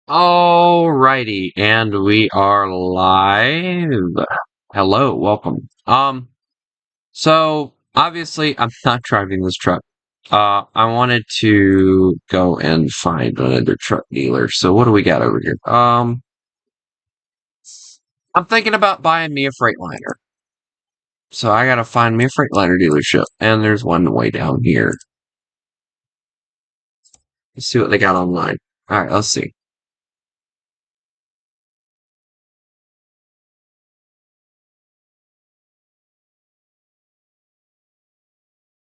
Alrighty, and we are live. Hello, welcome. So obviously I'm not driving this truck. I wanted to go and find another truck dealer. So what do we got over here? I'm thinking about buying me a Freightliner. So I gotta find me a Freightliner dealership, and there's one way down here. Let's see what they got online. Alright, let's see.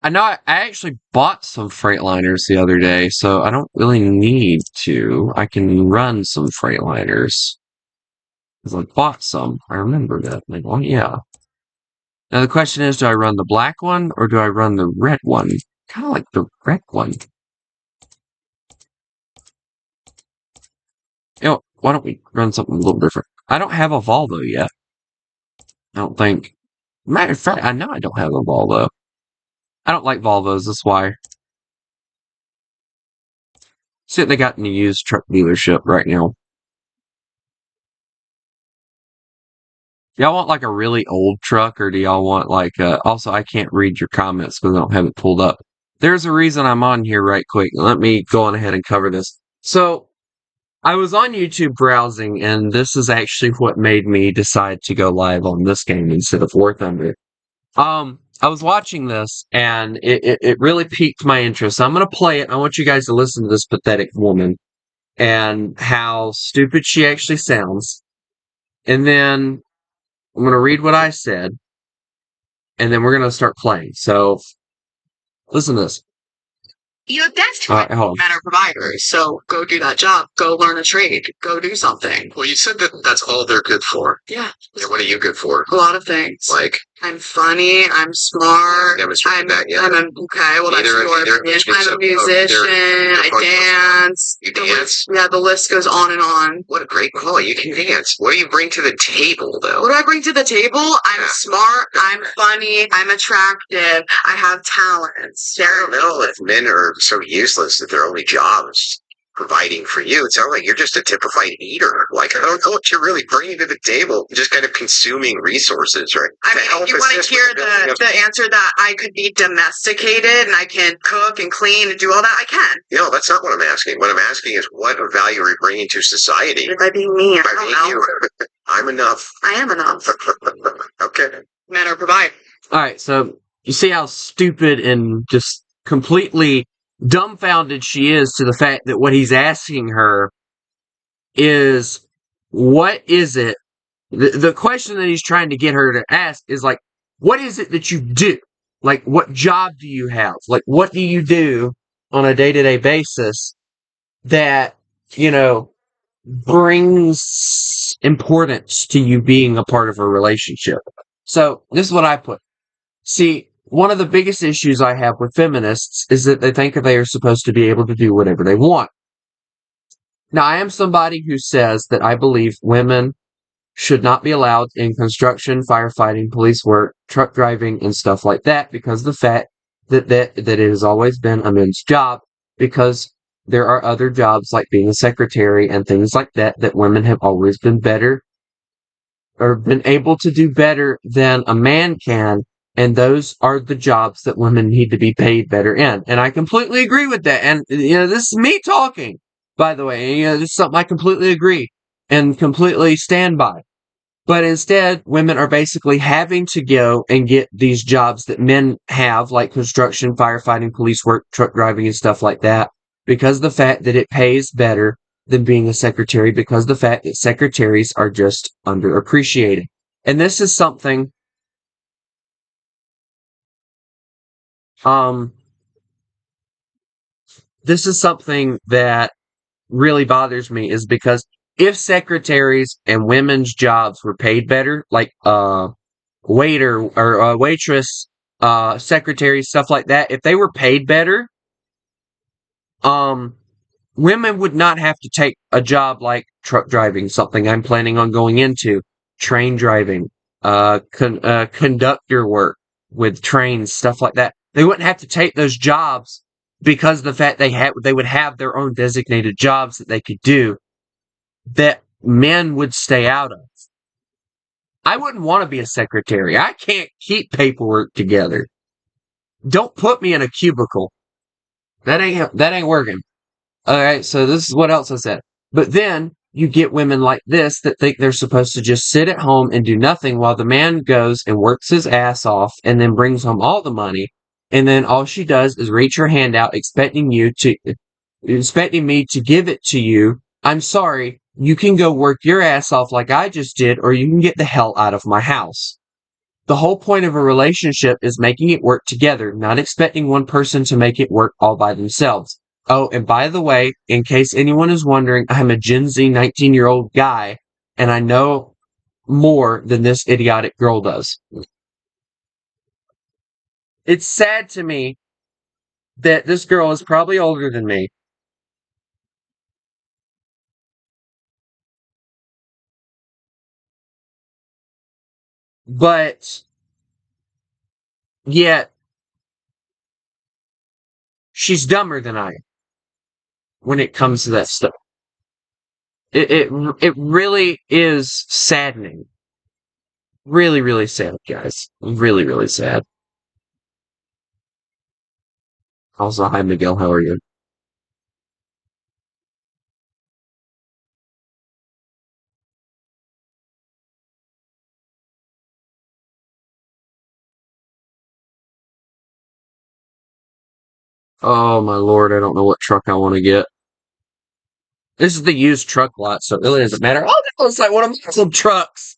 I know I actually bought some Freightliners the other day, so I don't really need to. I can run some Freightliners. Because I bought some. I remember that. Like, oh yeah. Now the question is, do I run the black one or do I run the red one? Kind of like the red one. You know, why don't we run something a little different? I don't have a Volvo yet. I don't think. Matter of fact, I know I don't have a Volvo. I don't like Volvos, that's why. See what they got in the used truck dealership right now. Y'all want like a really old truck, or do y'all want like also I can't read your comments because I don't have it pulled up. There's a reason I'm on here right quick. Let me go on ahead and cover this. So I was on YouTube browsing, and this is actually what made me decide to go live on this game instead of War Thunder. I was watching this, and it really piqued my interest. I'm gonna play it. I want you guys to listen to this pathetic woman and how stupid she actually sounds. And then I'm going to read what I said, and then we're going to start playing. So, listen to this. That's All right, hold on. men are providers, so go do that job. Go learn a trade. Go do something. Well, you said that that's all they're good for. Yeah. Yeah, what are you good for? A lot of things. Like, I'm funny. I'm smart. demonstrated that yet. I'm okay. Well, that's Neither- your neither opinion. of I'm a they're musician. I fucking- dance. You The dance? list- Yeah, the list goes on and on. What a great quality. You can dance. What do you bring to the table, though? What do I bring to the table? I'm Yeah. smart. I'm funny. I'm attractive. I have talents. I don't know if men are so useless that their only job is providing for you. It sounds like you're just a typified eater. Like, I don't know what you're really bringing to the table. You're just kind of consuming resources, right? I To mean, help you want assist to with hear building of- the answer that I could be domesticated and I can cook and clean and do all that? I can. No, that's not what I'm asking. What I'm asking is what value are you bringing to society? By being me, I By don't being know. you. I'm enough. I am enough. Okay. Men are providers. All right, so you see how stupid and just completely dumbfounded she is to the fact that what he's asking her is, what is it? The question that he's trying to get her to ask is like, what is it that you do? Like, what job do you have? Like, what do you do on a day-to-day basis that, brings importance to you being a part of a relationship? So, this is what I put. See, one of the biggest issues I have with feminists is that they think that they are supposed to be able to do whatever they want. Now, I am somebody who says that I believe women should not be allowed in construction, firefighting, police work, truck driving, and stuff like that, because of the fact that it has always been a men's job, because there are other jobs like being a secretary and things like that women have always been better or been able to do better than a man can. And those are the jobs that women need to be paid better in. And I completely agree with that. And, this is me talking, by the way. This is something I completely agree and completely stand by. But instead, women are basically having to go and get these jobs that men have, like construction, firefighting, police work, truck driving, and stuff like that, because of the fact that it pays better than being a secretary, because of the fact that secretaries are just underappreciated. And this is something that really bothers me, is because if secretaries and women's jobs were paid better, like waiter or waitress, secretary, stuff like that, if they were paid better, women would not have to take a job like truck driving, something I'm planning on going into, train driving, conductor work with trains, stuff like that. They wouldn't have to take those jobs because of the fact they would have their own designated jobs that they could do. that men would stay out of. I wouldn't want to be a secretary. I can't keep paperwork together. Don't put me in a cubicle. That ain't working. All right, so this is what else I said. But then you get women like this that think they're supposed to just sit at home and do nothing while the man goes and works his ass off and then brings home all the money. And then all she does is reach her hand out expecting me to give it to you. I'm sorry. You can go work your ass off like I just did, or you can get the hell out of my house. The whole point of a relationship is making it work together, not expecting one person to make it work all by themselves. Oh, and by the way, in case anyone is wondering, I'm a Gen Z 19-year-old guy, and I know more than this idiotic girl does. It's sad to me that this girl is probably older than me. But yet, she's dumber than I am when it comes to that stuff. It really is saddening. Really, really sad, guys. Really, really sad. Also, hi Miguel, how are you? Oh my lord, I don't know what truck I want to get. This is the used truck lot, so it really doesn't matter. Oh, that looks like one of my awesome trucks.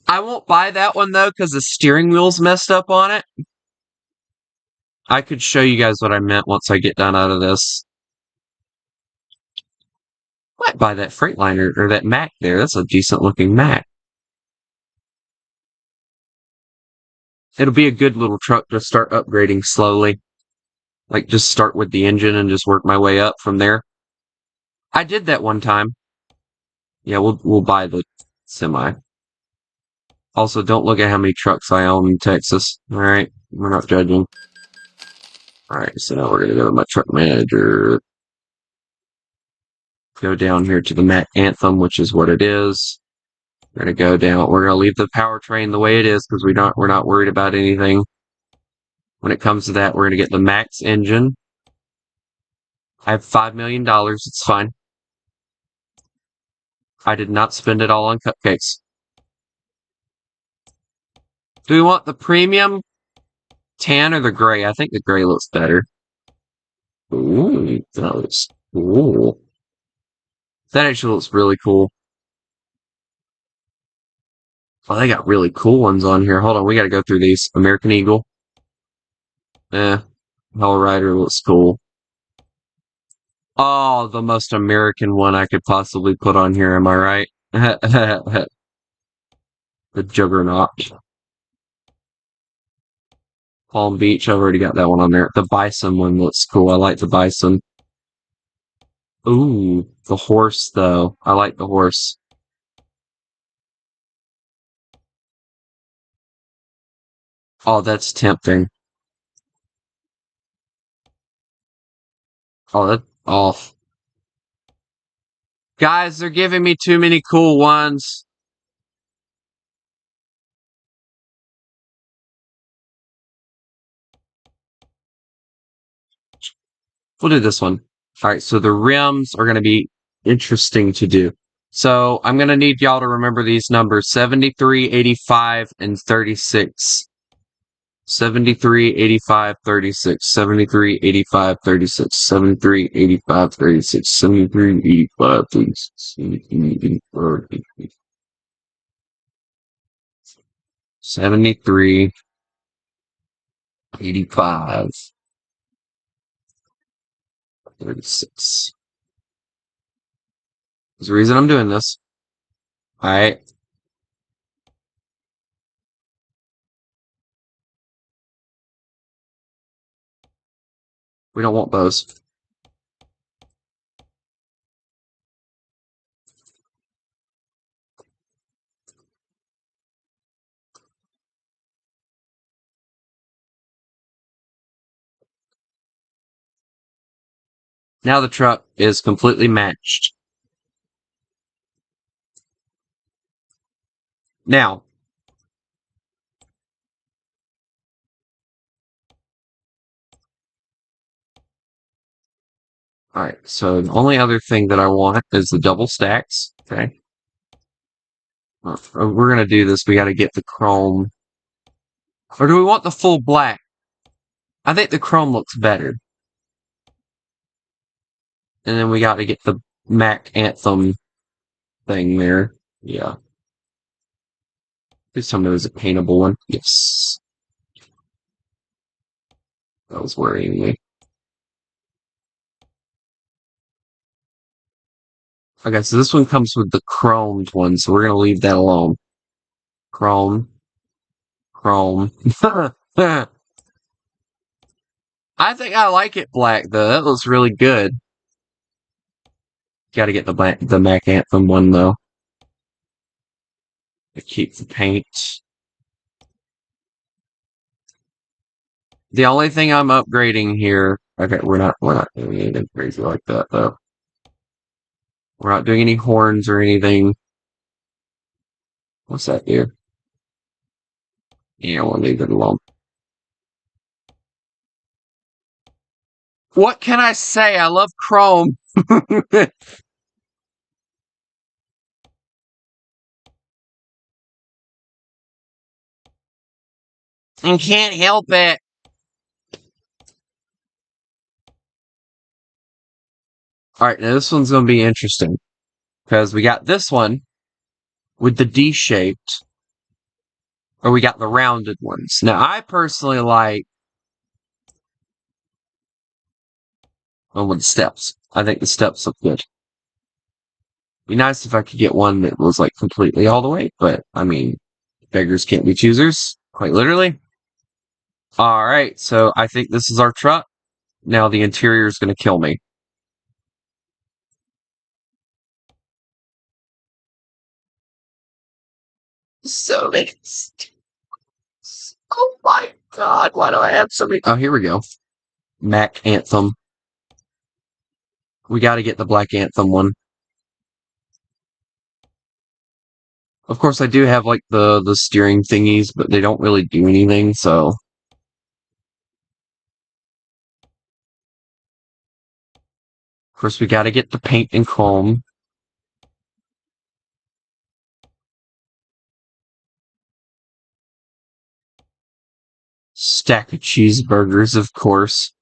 I won't buy that one though, because the steering wheel's messed up on it. I could show you guys what I meant once I get done out of this. Might buy that Freightliner or that Mac there. That's a decent looking Mac. It'll be a good little truck to start upgrading slowly. Like just start with the engine and just work my way up from there. I did that one time. Yeah, we'll buy the semi. Also, don't look at how many trucks I own in Texas. Alright, we're not judging. Alright, so now we're gonna go to my truck manager. Go down here to the Mac Anthem, which is what it is. We're gonna go down. We're gonna leave the powertrain the way it is because we're not worried about anything. When it comes to that, we're gonna get the Max engine. I have $5 million. It's fine. I did not spend it all on cupcakes. Do we want the premium tan or the gray? I think the gray looks better. Ooh, that looks cool. That actually looks really cool. Oh, they got really cool ones on here. Hold on, we gotta go through these. American Eagle. Hell Rider looks cool. Oh, the most American one I could possibly put on here, am I right? The Juggernaut. Palm Beach, I've already got that one on there. The Bison one looks cool. I like the Bison. Ooh, the horse, though. I like the horse. Oh, that's tempting. Oh, that off. Guys, they're giving me too many cool ones. We'll do this one. Alright, so the rims are going to be interesting to do. So I'm going to need y'all to remember these numbers. 73, 85, and 36. 73, 85, 36. 73, 85, 36. 73, 85, 36. 73, 85, 36. 73, 85, 36. 73, 85, 36. There's a reason I'm doing this. Alright. We don't want those. Now the truck is completely matched. Now, alright, so the only other thing that I want is the double stacks. Okay. We're gonna do this. We gotta get the chrome. Or do we want the full black? I think the chrome looks better. And then we gotta get the Mac Anthem thing there. Yeah. Please tell me there's a paintable one. Yes. That was worrying me. Okay, so this one comes with the chromed one, so we're gonna leave that alone. Chrome. Chrome. I think I like it black, though. That looks really good. Gotta get the Mac Anthem one, though. To keep the paint. The only thing I'm upgrading here... Okay, we're not doing anything crazy like that, though. We're not doing any horns or anything. What's that do? Yeah, we'll leave it alone. What can I say? I love Chrome. I can't help it. Alright, now this one's going to be interesting. Because we got this one with the D-shaped. Or we got the rounded ones. Now, I personally like one with the steps. I think the steps look good. Be nice if I could get one that was like completely all the way, but I mean, beggars can't be choosers, quite literally. Alright, so I think this is our truck. Now the interior is going to kill me. So mixed. Oh my god, why do I have so many? Oh, here we go. Mac Anthem. We gotta get the Black Anthem one. Of course, I do have, like, the steering thingies, but they don't really do anything, so... Of course, we gotta get the paint and chrome. Stack of cheeseburgers, of course.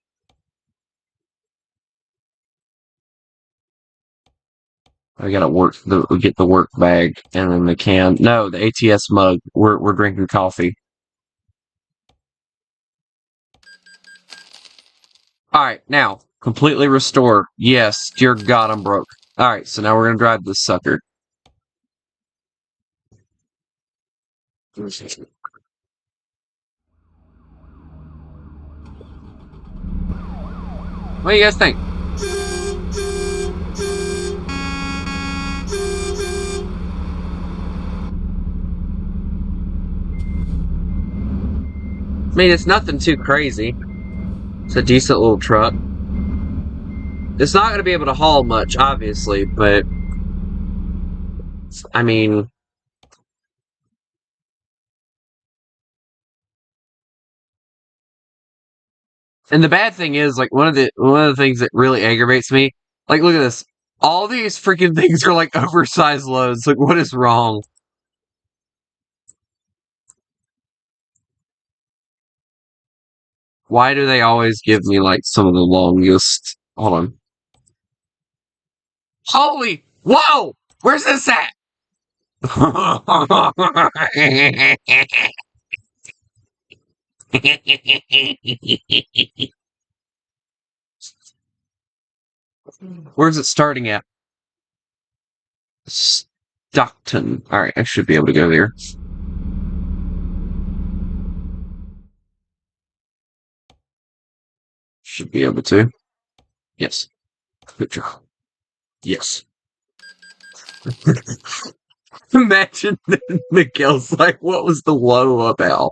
I gotta get the work bag and then the can. No, the ATS mug. We're drinking coffee. Alright, now, completely restore. Yes, dear God, I'm broke. Alright, so now we're gonna drive this sucker. What do you guys think? I mean, it's nothing too crazy. It's a decent little truck. It's not going to be able to haul much, obviously, but... I mean... And the bad thing is, like, one of the things that really aggravates me, like, look at this. All these freaking things are, like, oversized loads. Like, what is wrong? Why do they always give me, like, some of the longest... Hold on. Holy... Whoa! Where's this at? Where's it starting at? Stockton. Alright, I should be able to go there. Should be able to. Yes. Good job. Yes. Imagine Miguel's like, what was the woe about?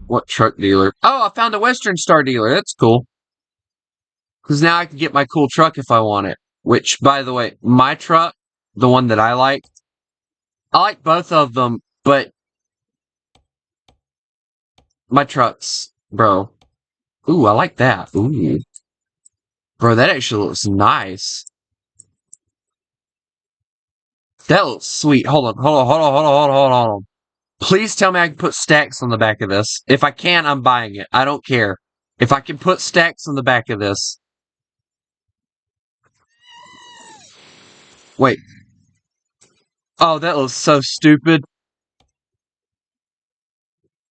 What truck dealer? Oh, I found a Western Star dealer. That's cool. Because now I can get my cool truck if I want it. Which, by the way, my truck, the one that I like both of them, but my trucks, bro. Ooh, I like that. Ooh. Bro, that actually looks nice. That looks sweet. Hold on. Please tell me I can put stacks on the back of this. If I can, I'm buying it. I don't care. If I can put stacks on the back of this. Wait. Oh, that looks so stupid.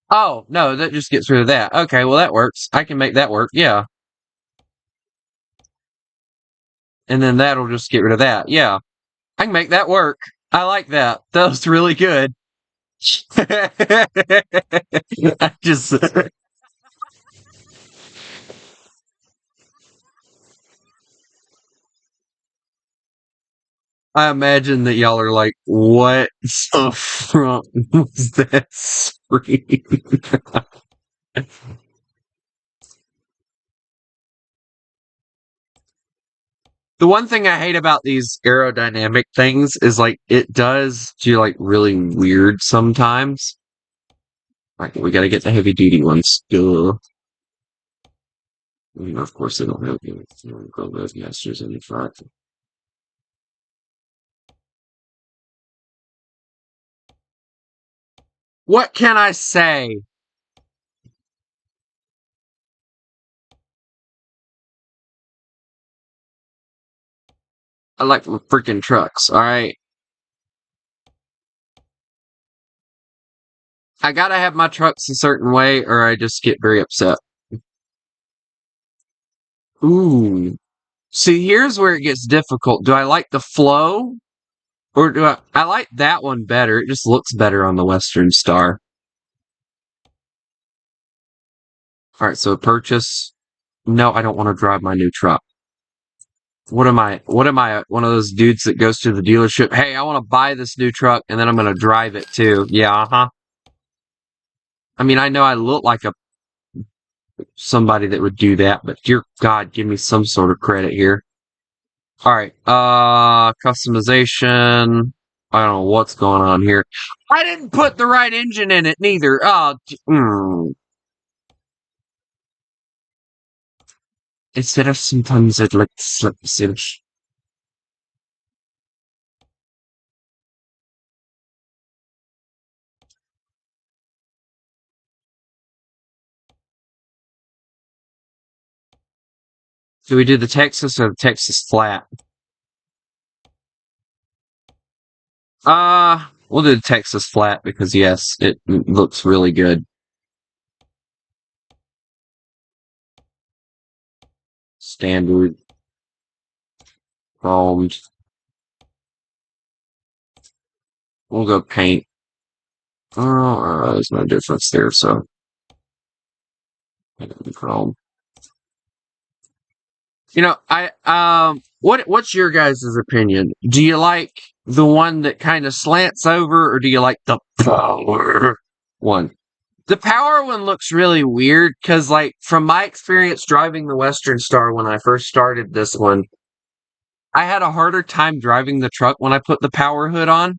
Oh, no, that just gets rid of that. Okay, well, that works. I can make that work. Yeah. And then that'll just get rid of that. Yeah. I can make that work. I like that. That was really good. I just. I imagine that y'all are like, what the front was that scream? The one thing I hate about these aerodynamic things is like it does do like really weird sometimes. Like we gotta get the heavy duty ones. Duh. Of course they don't have those masters in the front. What can I say? I like freaking trucks, alright? I gotta have my trucks a certain way or I just get very upset. Ooh. See, here's where it gets difficult. Do I like the flow? Or do I like that one better. It just looks better on the Western Star. Alright, so purchase. No, I don't want to drive my new truck. What am I? One of those dudes that goes to the dealership? Hey, I want to buy this new truck and then I'm going to drive it too. Yeah, uh-huh. I mean, I know I look like somebody that would do that, but dear God, give me some sort of credit here. Alright, customization. I don't know what's going on here. I didn't put the right engine in it neither. Instead of sometimes I'd like to slip the cinch. Do we do the Texas or the Texas flat? We'll do the Texas flat because yes, it looks really good. Standard. Chromed. We'll go paint. Oh, there's no difference there, so. Chrome. You know, what's your guys' opinion? Do you like the one that kind of slants over, or do you like the power one? The power one looks really weird, because, like, from my experience driving the Western Star when I first started this one, I had a harder time driving the truck when I put the power hood on,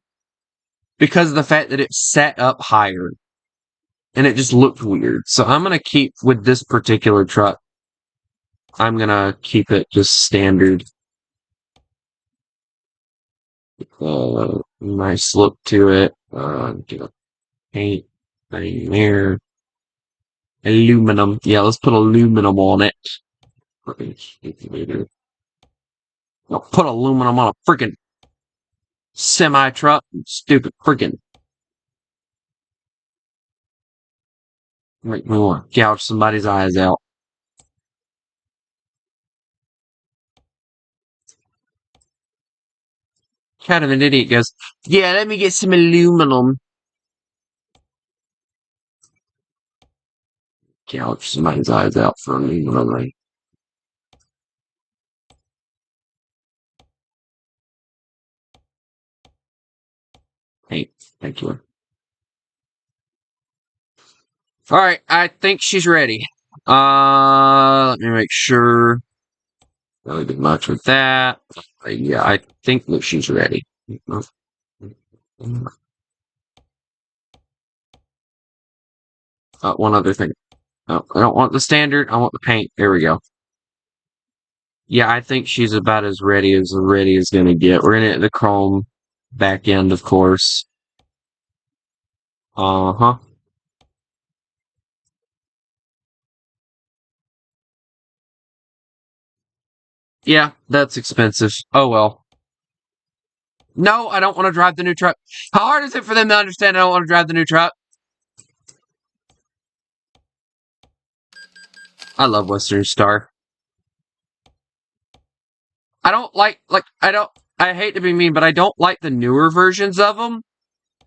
because of the fact that it sat up higher, and it just looked weird. So I'm gonna keep, with this particular truck, I'm gonna keep it just standard. Nice look to it. Get a paint thing there. Aluminum. Yeah, let's put aluminum on it. I'll put aluminum on a freaking semi truck. Stupid freaking. Make me want to gouge somebody's eyes out. Kind of an idiot goes, yeah, let me get some aluminum. Gouge somebody's eyes out for aluminum, right? Hey, thank you. Alright, I think she's ready. Let me make sure. Really did much with that. Yeah, I think that she's ready. One other thing. Oh, I don't want the standard, I want the paint. There we go. Yeah, I think she's about as ready as gonna get. We're gonna hit the chrome back end, of course. Uh-huh. Yeah, that's expensive. Oh well. No, I don't want to drive the new truck. How hard is it for them to understand I don't want to drive the new truck? I love Western Star. I don't I hate to be mean, but I don't like the newer versions of them.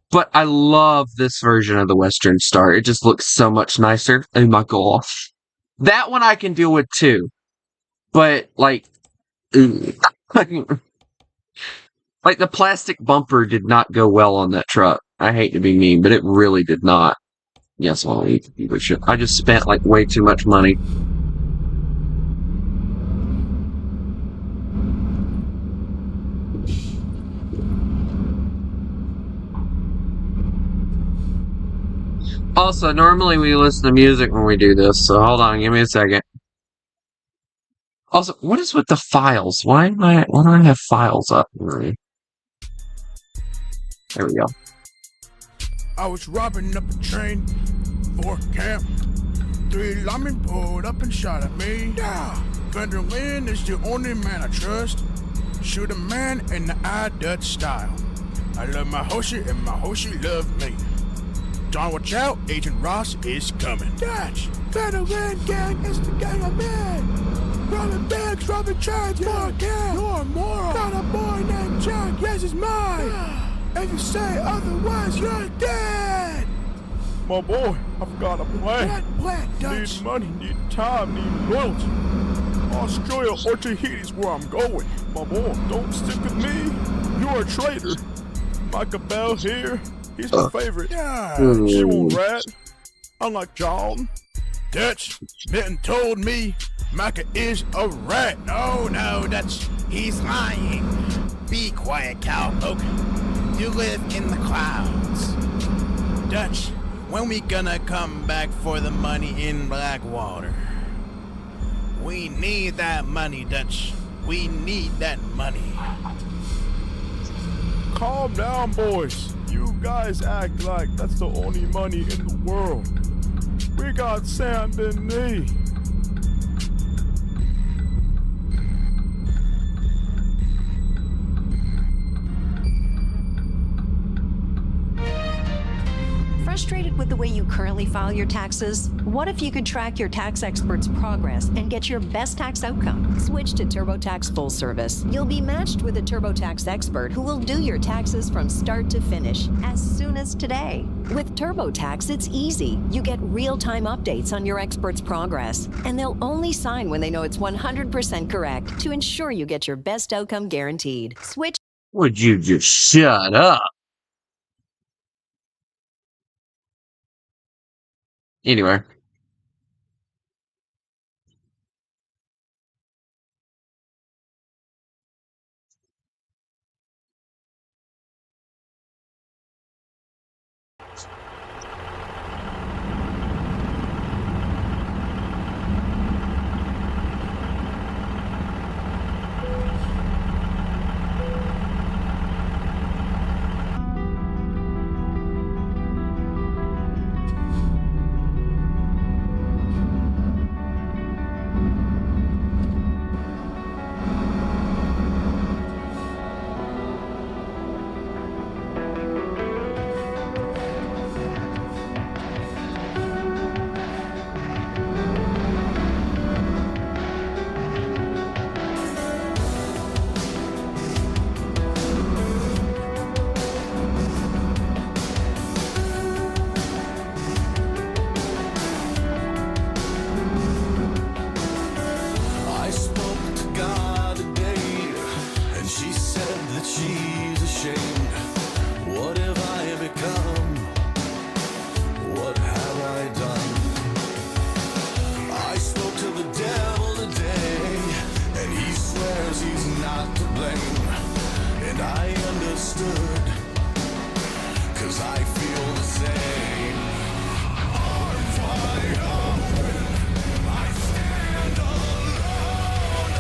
But I love this version of the Western Star. It just looks so much nicer. Oh my gosh. That one I can deal with too. But, like, like the plastic bumper did not go well on that truck. I hate to be mean, but it really did not. Yes, well, I just spent like way too much money. Also, normally we listen to music when we do this, so hold on, give me a second. Also, what is with the files? Why do I have files up? There we go. I was robbing up a train for camp. 3 linemen pulled up and shot at me. Yeah. Vander Lynn is the only man I trust. Shoot a man in the eye, Dutch style. I love my Hoshi and my Hoshi love me. John, watch out, Agent Ross is coming. Dutch, Vander Lynn gang is the gang I'm in. Robbing banks, robbing trains, more camp. You're a moron. Got a boy named Jack, yes, it's mine. Yeah. If you say otherwise, you're dead! My boy, I've got a plan. What plan, Dutch? Need money, need time, need loyalty. Australia or Tahiti's where I'm going. My boy, don't stick with me. You're a traitor. Micah Bell here, he's my favorite. Yeah, she won't rat. Unlike John. Dutch, Minton told me Micah is a rat. No, Dutch, he's lying. Be quiet, cowpoke. You live in the clouds. Dutch, when we gonna come back for the money in Blackwater? We need that money, Dutch. We need that money. Calm down, boys. You guys act like that's the only money in the world. We got Saint Denis. Frustrated with the way you currently file your taxes? What if you could track your tax expert's progress and get your best tax outcome? Switch to TurboTax Full Service. You'll be matched with a TurboTax expert who will do your taxes from start to finish as soon as today. With TurboTax, it's easy. You get real-time updates on your expert's progress, and they'll only sign when they know it's 100% correct to ensure you get your best outcome guaranteed. Switch. Would you just shut up? Anyway. 'cause I feel the same. Arms wide open, I stand alone.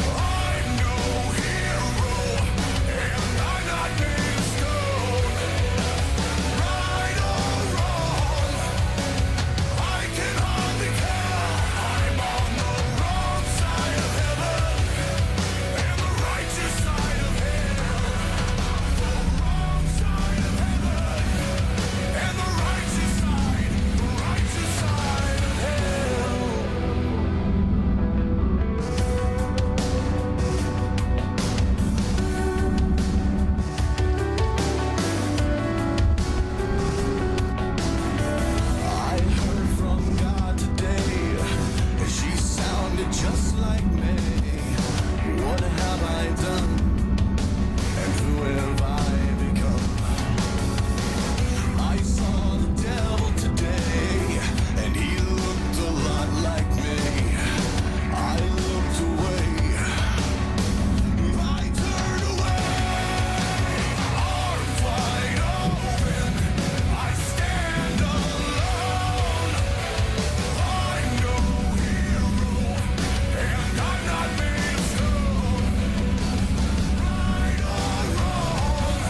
I'm no hero, and I'm not made of stone. Right or wrong, I can hardly tell. I'm on the wrong side of heaven and the righteous side of hell. The wrong side of heaven and the righteous side of hell. I heard from God today, and she sounded just like me. What have I done, and who have I become? I saw the devil today, and he looked a lot like me. I looked away, I turned away. Arms wide open, I stand alone. I'm no hero, and I'm not made of stone. Right or wrong,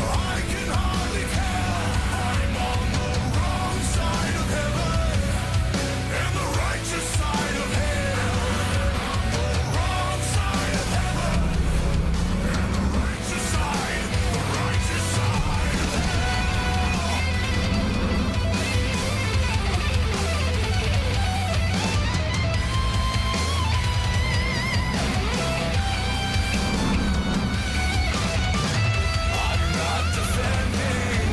I can hardly tell. I'm on the wrong side of heaven and the righteous side of hell. The wrong side of heaven and the righteous side of I'm not defending,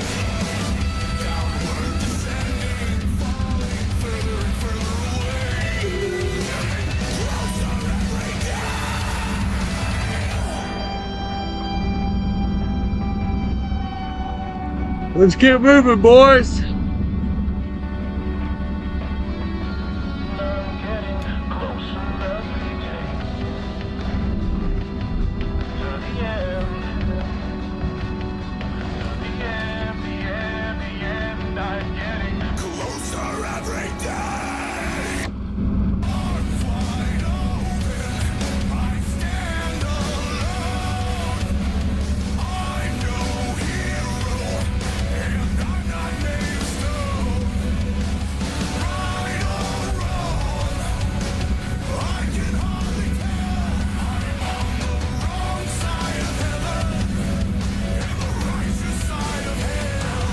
downward descending, falling further and further away. Closer every day. Let's get moving, boys. Closer every day. Arms wide open, I stand alone. I'm no hero, and I'm not made of stone. Right or wrong, I can hardly tell. I'm on the wrong side of heaven and the righteous side of hell.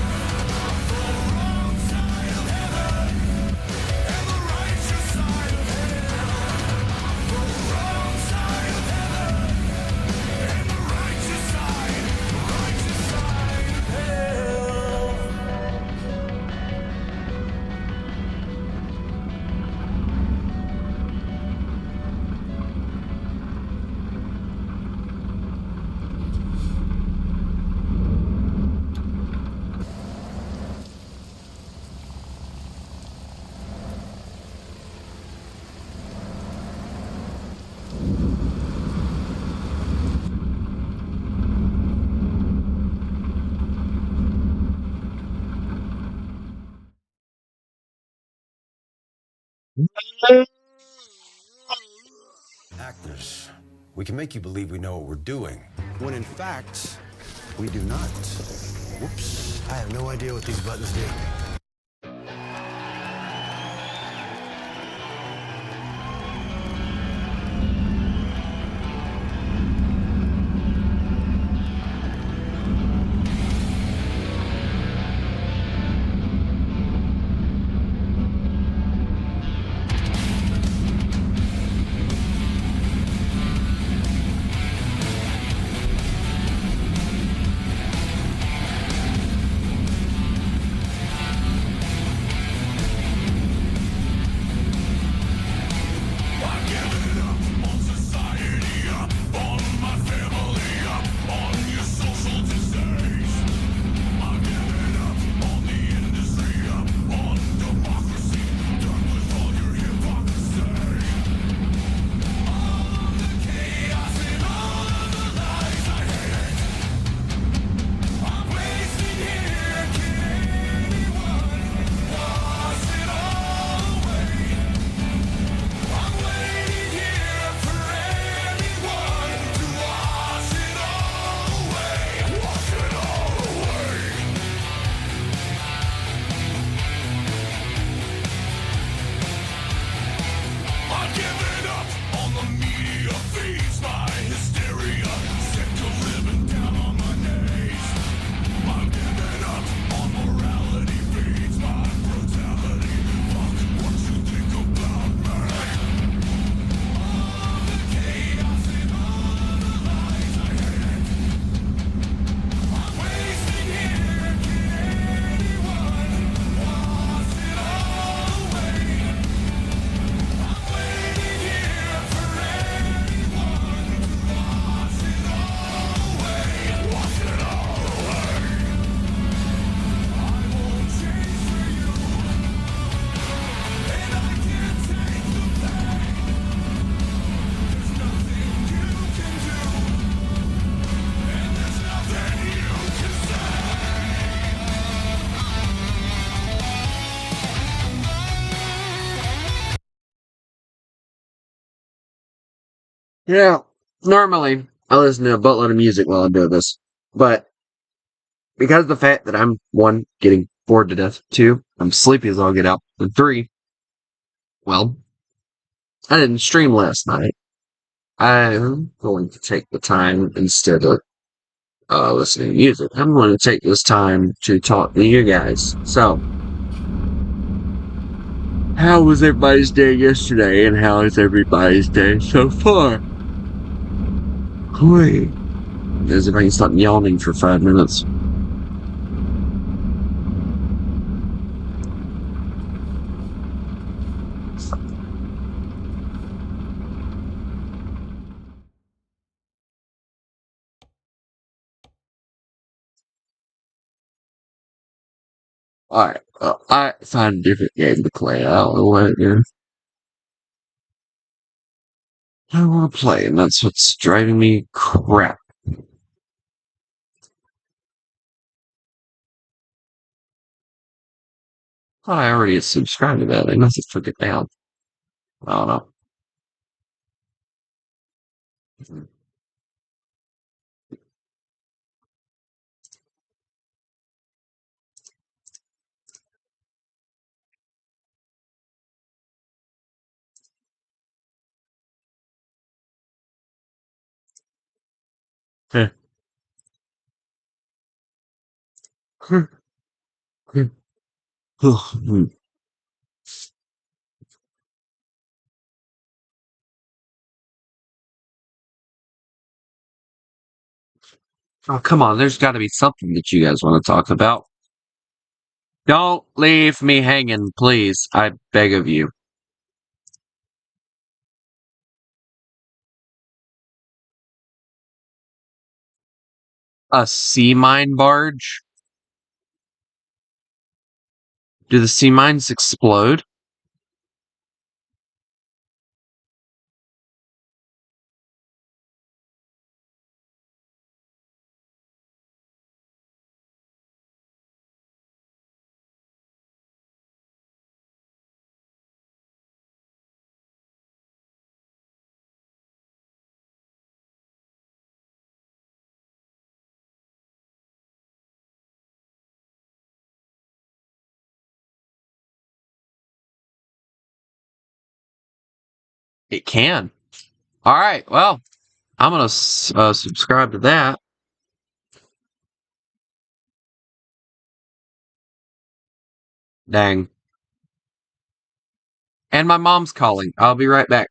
The wrong side of heaven and the righteous side of hell. The wrong side of heaven and the righteous side of hell. Actors, we can make you believe we know what we're doing, when in fact, we do not. Whoops, I have no idea what these buttons do. Yeah, normally I listen to a buttload of music while I'm doing this, but because of the fact that I'm one, getting bored to death, two, I'm sleepy as all get out, and three, well, I didn't stream last night. I'm going to take the time instead of listening to music. I'm going to take this time to talk to you guys. So, how was everybody's day yesterday, and how is everybody's day so far? Wait, as if I can stop yawning for 5 minutes. Alright, I found a different game to play. I don't know what it is. I don't want to play, and that's what's driving me crap. Oh, I already subscribed to that. I must have took it down. I don't know. Oh, come on. There's got to be something that you guys want to talk about. Don't leave me hanging, please. I beg of you. A sea mine barge? Do the sea mines explode? It can. All right. Well, I'm gonna subscribe to that. Dang. And my mom's calling. I'll be right back.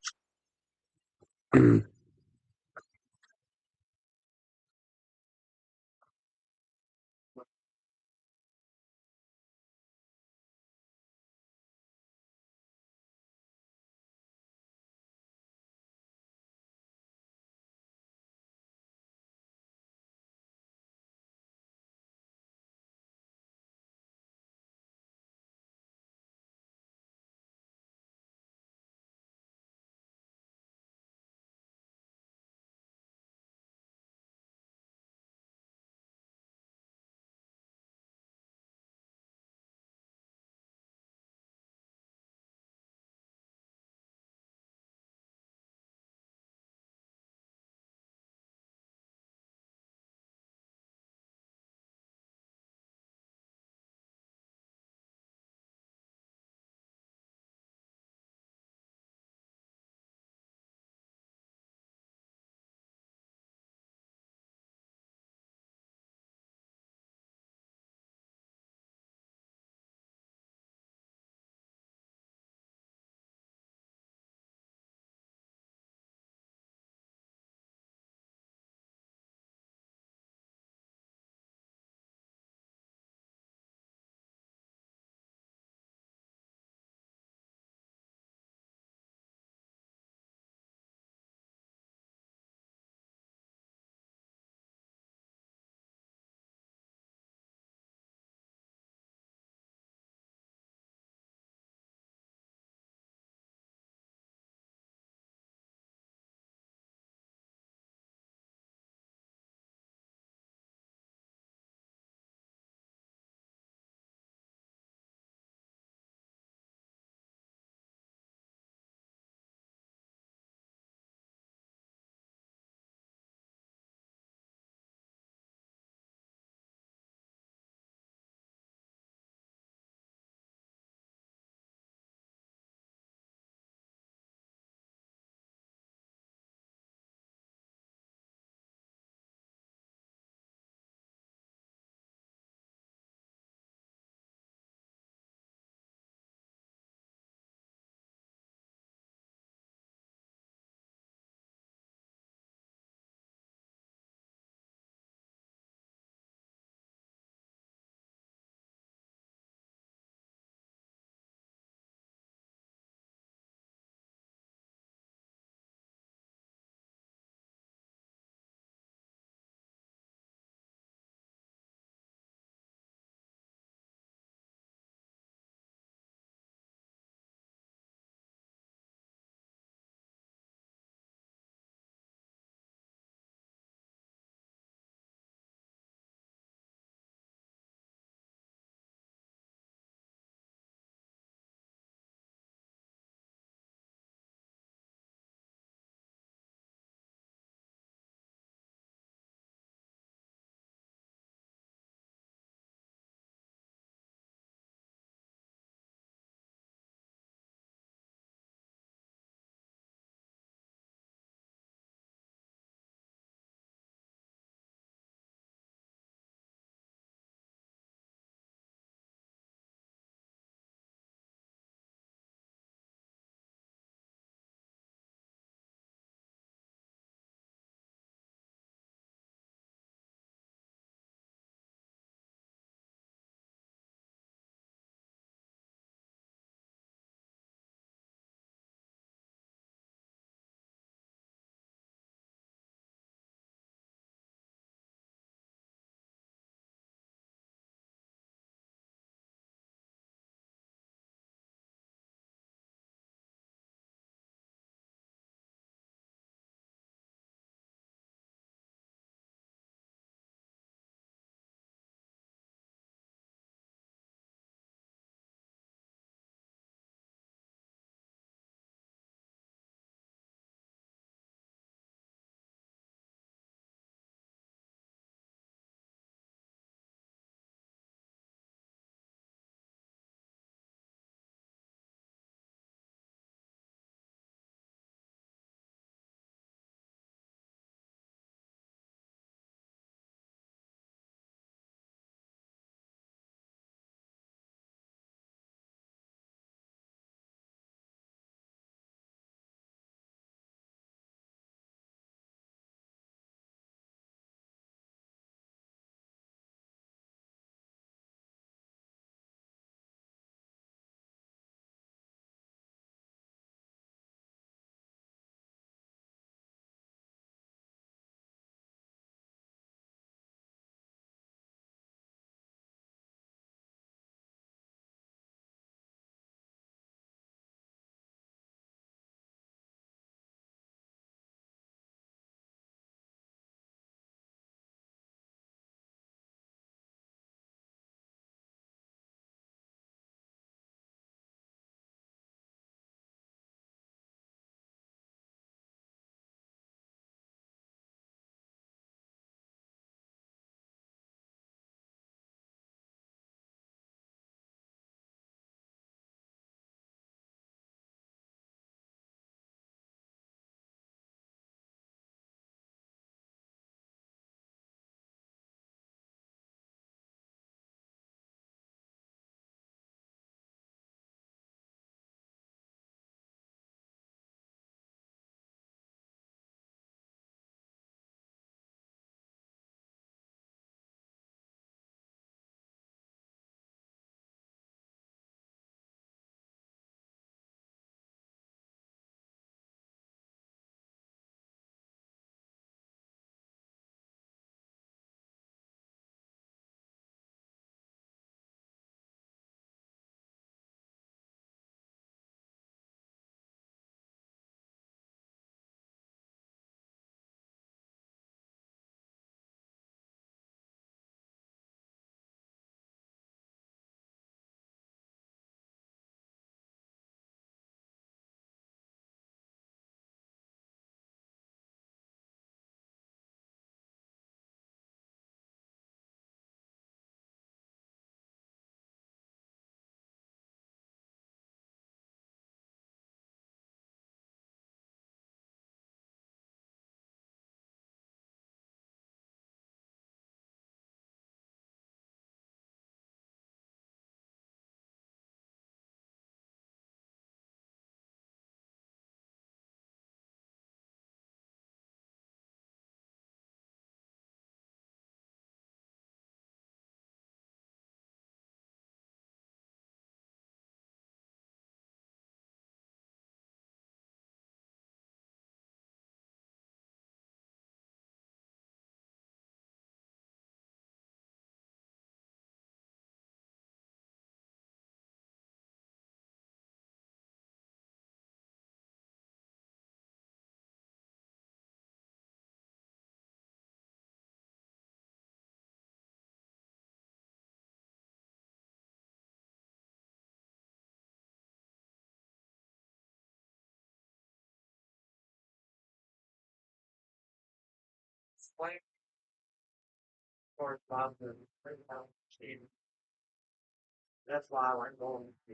That's why I like going to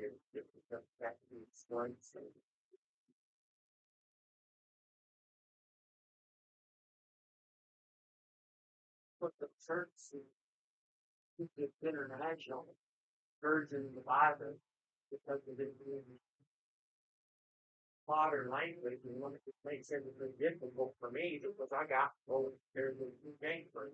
the But the church is international version of the Bible because of it being modern language and one it makes everything difficult for me because I got old terribly game for it.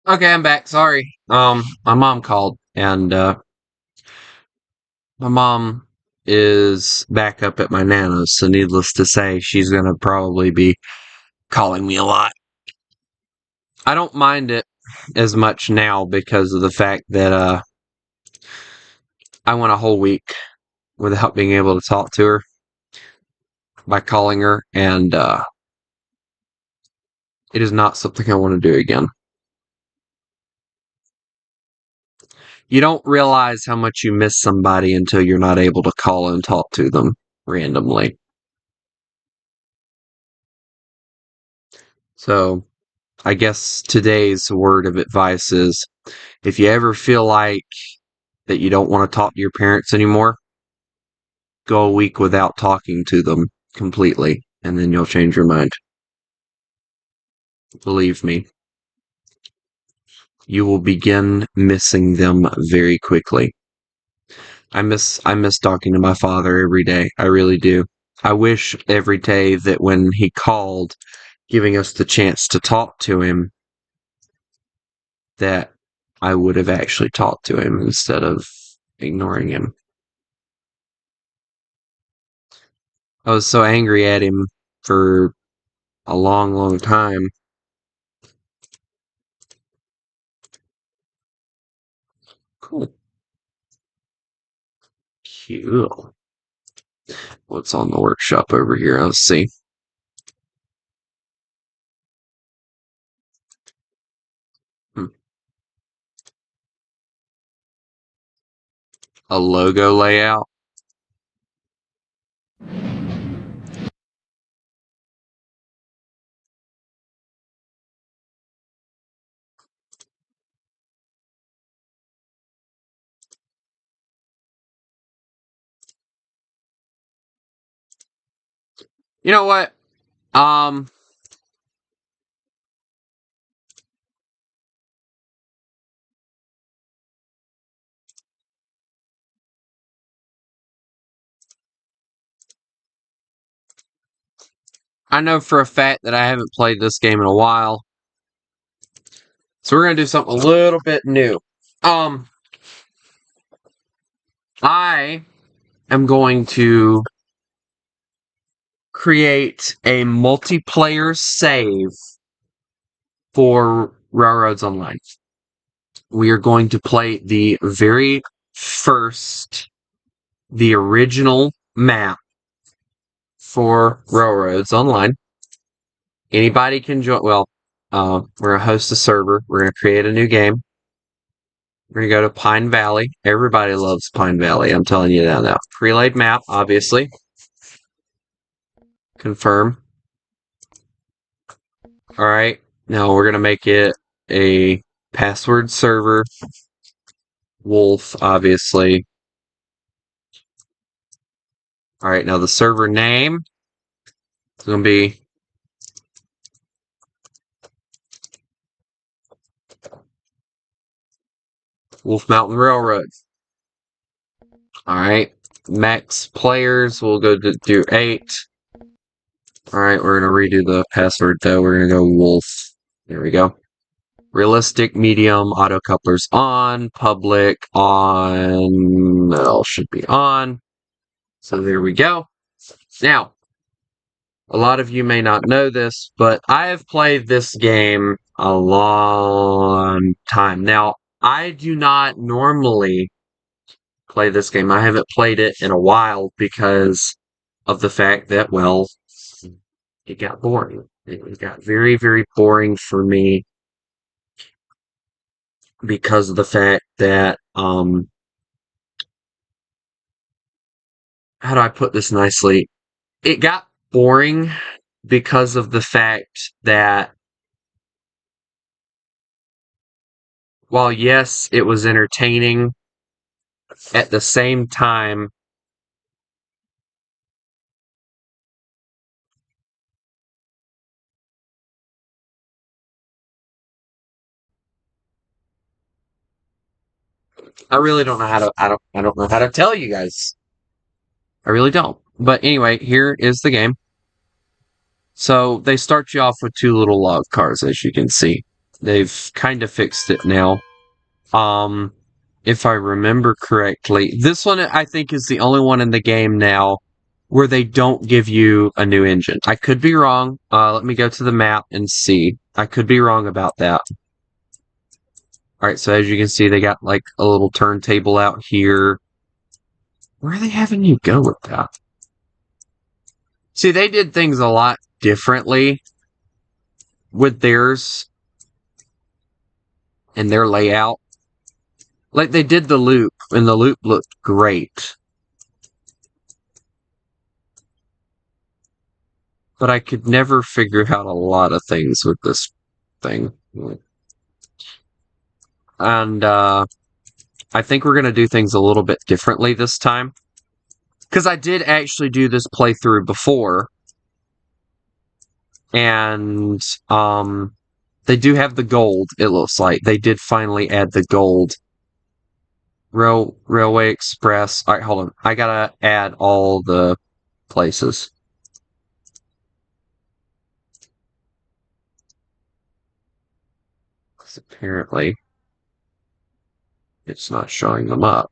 Okay, I'm back. Sorry. My mom called and my mom is back up at my nana's, so needless to say, she's gonna probably be calling me a lot. I don't mind it as much now because of the fact that I went a whole week without being able to talk to her by calling her, and it is not something I want to do again. You don't realize how much you miss somebody until you're not able to call and talk to them randomly. So, I guess today's word of advice is if you ever feel like that you don't want to talk to your parents anymore, go a week without talking to them completely, and then you'll change your mind. Believe me, you will begin missing them very quickly. I miss talking to my father every day. I really do. I wish every day that when he called, giving us the chance to talk to him, that I would have actually talked to him instead of ignoring him. I was so angry at him for a long, long time. Cool. Cool. What's on the workshop over here? Let's see. A logo layout. You know what? I know for a fact that I haven't played this game in a while. So we're gonna do something a little bit new. I am going to create a multiplayer save for Railroads Online. We are going to play the very first, the original map for Railroads Online. Anybody can join. Well, we're going to host a server. We're going to create a new game. We're going to go to Pine Valley. Everybody loves Pine Valley. I'm telling you that now. Pre-laid map, obviously. Confirm. All right. Now we're going to make it a password server. Wolf, obviously. All right. Now the server name is going to be Wolf Mountain Railroad. All right. Max players, we'll go to do 8. All right. We're going to redo the password, though. We're going to go Wolf. There we go. Realistic, medium, auto couplers on, public on, that all should be on. So there we go. Now, a lot of you may not know this, but I have played this game a long time. Now, I do not normally play this game. I haven't played it in a while because of the fact that, well, it got boring. It got very, very boring for me because of the fact that, how do I put this nicely? It got boring because of the fact that, while yes, it was entertaining, at the same time, I really don't know how to, I don't know how to tell you guys. I really don't. But anyway, here is the game. So they start you off with 2 little log cars, as you can see. They've kind of fixed it now. If I remember correctly, this one I think is the only one in the game now where they don't give you a new engine. I could be wrong. Let me go to the map and see. I could be wrong about that. Alright, so as you can see, they got like a little turntable out here. Where are they having you go with that? See, they did things a lot differently with theirs and their layout. Like, they did the loop, and the loop looked great. But I could never figure out a lot of things with this thing. And, I think we're going to do things a little bit differently this time. Because I did actually do this playthrough before. And, they do have the gold, it looks like. They did finally add the gold. Railway Express. Alright, hold on. I gotta add all the places. Because apparently it's not showing them up.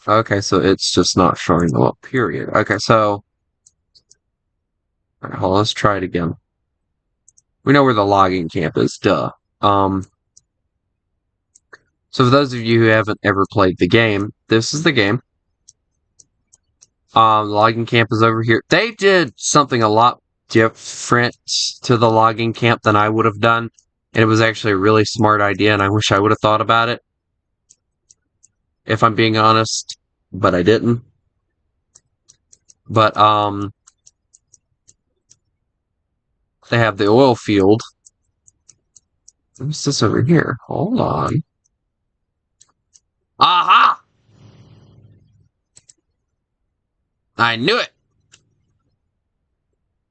Okay, so it's just not showing them up, period. Okay, so... Alright, hold on, let's try it again. We know where the logging camp is, duh. So for those of you who haven't ever played the game, this is the game. The logging camp is over here. They did something a lot different to the logging camp than I would have done. And it was actually a really smart idea, and I wish I would have thought about it. If I'm being honest. But I didn't. But, they have the oil field. What's this over here? Hold on. Aha! I knew it!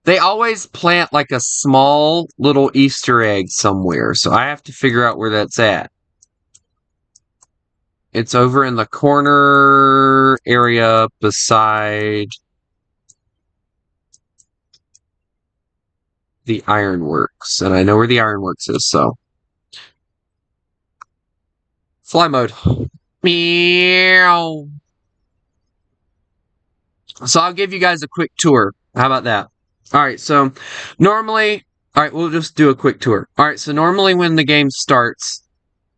They always plant like a small little Easter egg somewhere, so I have to figure out where that's at. It's over in the corner area beside the ironworks, and I know where the ironworks is, so. Fly mode. Meow. So I'll give you guys a quick tour. How about that? Alright, so normally... Alright, we'll just do a quick tour. Alright, so normally when the game starts,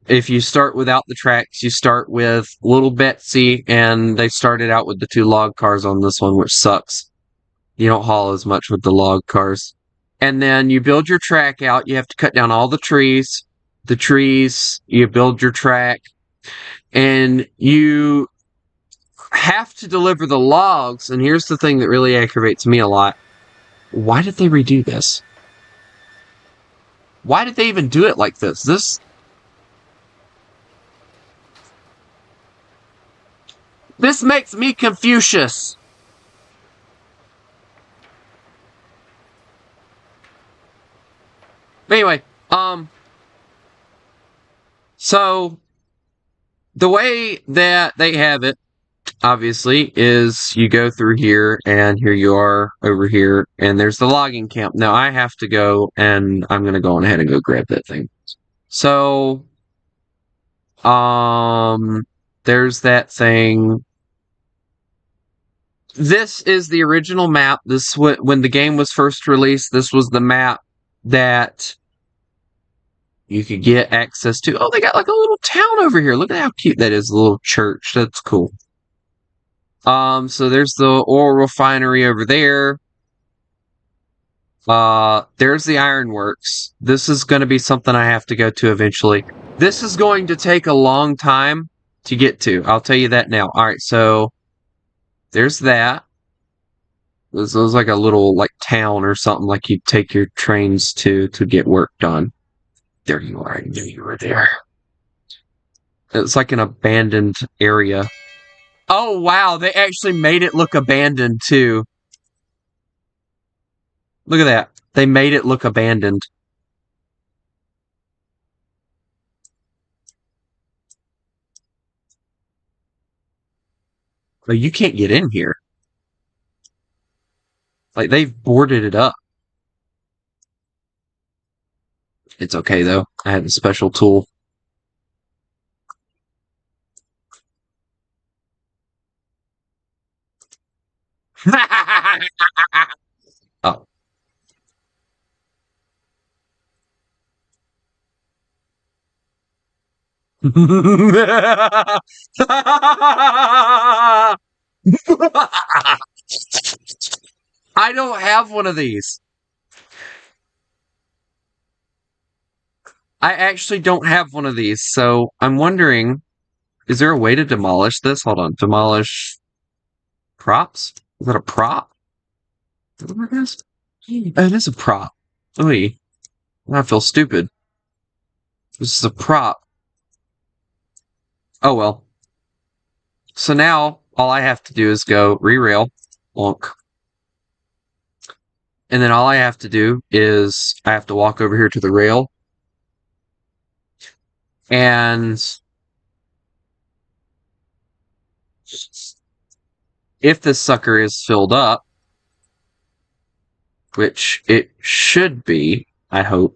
if you start without the tracks, you start with Little Betsy, and they started out with the 2 log cars on this one, which sucks. You don't haul as much with the log cars. And then you build your track out. You have to cut down all the trees. You build your track. And you have to deliver the logs. And here's the thing that really aggravates me a lot. Why did they redo this? Why did they even do it like this? This makes me Confucius. Anyway, so the way that they have it, obviously, is you go through here, and here you are over here, and there's the logging camp. Now I have to go, and I'm gonna go on ahead and go grab that thing. So, there's that thing. This is the original map. When the game was first released, this was the map that you could get access to. Oh, they got like a little town over here. Look at how cute that is, a little church. That's cool. So there's the oil refinery over there. There's the ironworks. This is going to be something I have to go to eventually. This is going to take a long time to get to. I'll tell you that now. Alright, so there's that. This is like a little like town or something like you take your trains to get work done. There you are. I knew you were there. It's like an abandoned area. Oh, wow. They actually made it look abandoned, too. Look at that. They made it look abandoned. But you can't get in here. Like, they've boarded it up. It's okay, though. I have a special tool. Oh. I don't have one of these. I actually don't have one of these, so I'm wondering, is there a way to demolish this? Hold on. Demolish props? Is that a prop? Is that what it is? Oh, it is a prop. Oy. I feel stupid. This is a prop. Oh well. So now, all I have to do is go re-rail, bonk. And then all I have to do is, I have to walk over here to the rail. And if this sucker is filled up, which it should be, I hope.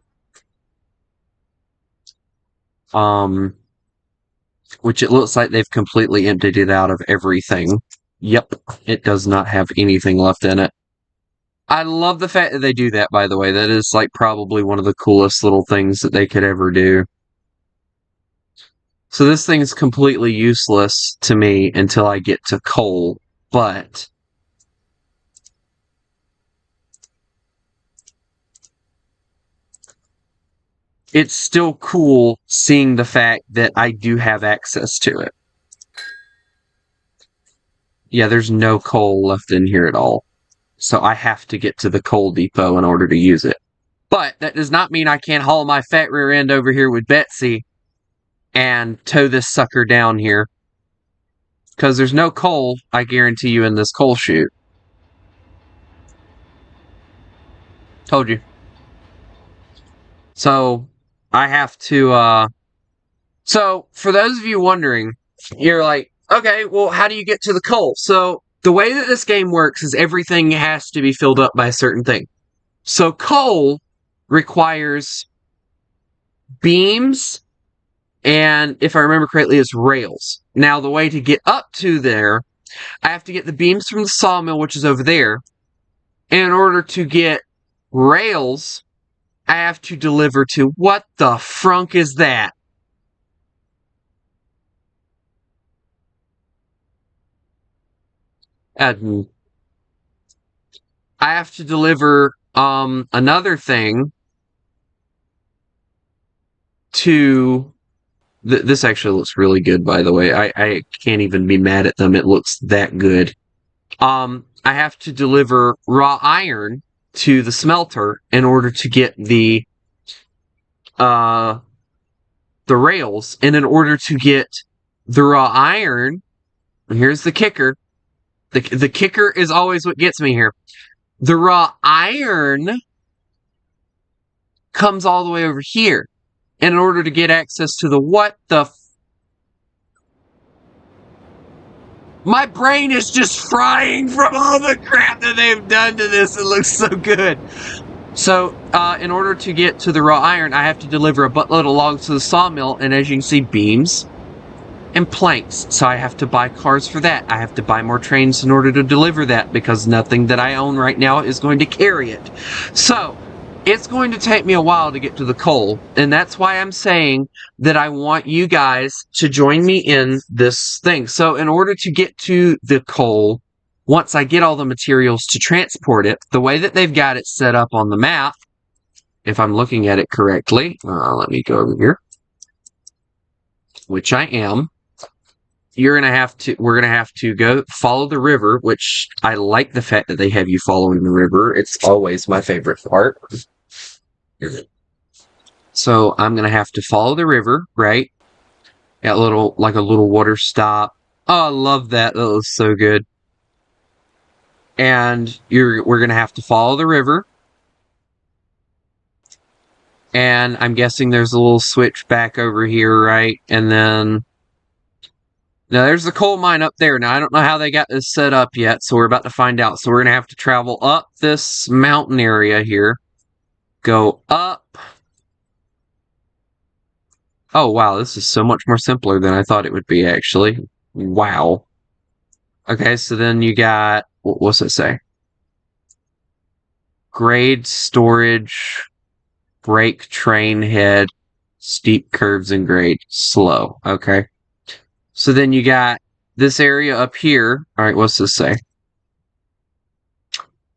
Which it looks like they've completely emptied it out of everything. Yep, it does not have anything left in it. I love the fact that they do that, by the way. That is, like, probably one of the coolest little things that they could ever do. So this thing's completely useless to me until I get to coal, but it's still cool seeing the fact that I do have access to it. Yeah, there's no coal left in here at all. So I have to get to the coal depot in order to use it. But that does not mean I can't haul my fat rear end over here with Betsy and tow this sucker down here. Because there's no coal, I guarantee you, in this coal chute. Told you. So, I have to, So, for those of you wondering, you're like, okay, well, how do you get to the coal? So, the way that this game works is everything has to be filled up by a certain thing. So, coal requires beams, and if I remember correctly, it's rails. Now, the way to get up to there I have to get the beams from the sawmill, which is over there. And in order to get rails, I have to deliver to... What the frunk is that? I have to deliver another thing to... This actually looks really good, by the way. I can't even be mad at them. It looks that good. I have to deliver raw iron to the smelter in order to get the rails. And in order to get the raw iron, and here's the kicker. The kicker is always what gets me here. The raw iron comes all the way over here. And in order to get access to the what the... My brain is just frying from all the crap that they've done to this. It looks so good. So, in order to get to the raw iron, I have to deliver a buttload of logs to the sawmill. And as you can see, beams and planks. So I have to buy cars for that. I have to buy more trains in order to deliver that, because nothing that I own right now is going to carry it. So, it's going to take me a while to get to the coal, and that's why I'm saying that I want you guys to join me in this thing. So in order to get to the coal, once I get all the materials to transport it, the way that they've got it set up on the map, if I'm looking at it correctly, let me go over here, which I am. We're gonna have to go follow the river, which I like the fact that they have you following the river. It's always my favorite part. So I'm gonna have to follow the river, right? At a little water stop. Oh, I love that. That was so good. And we're gonna have to follow the river. And I'm guessing there's a little switch back over here, right? And then... Now, there's the coal mine up there. Now, I don't know how they got this set up yet, so we're about to find out. So we're going to have to travel up this mountain area here. Go up. Oh, wow, this is so much more simpler than I thought it would be, actually. Wow. Okay, so then you got... What's it say? Grade, storage, brake, train head, steep curves and grade, slow. Okay. So then you got this area up here. All right, what's this say?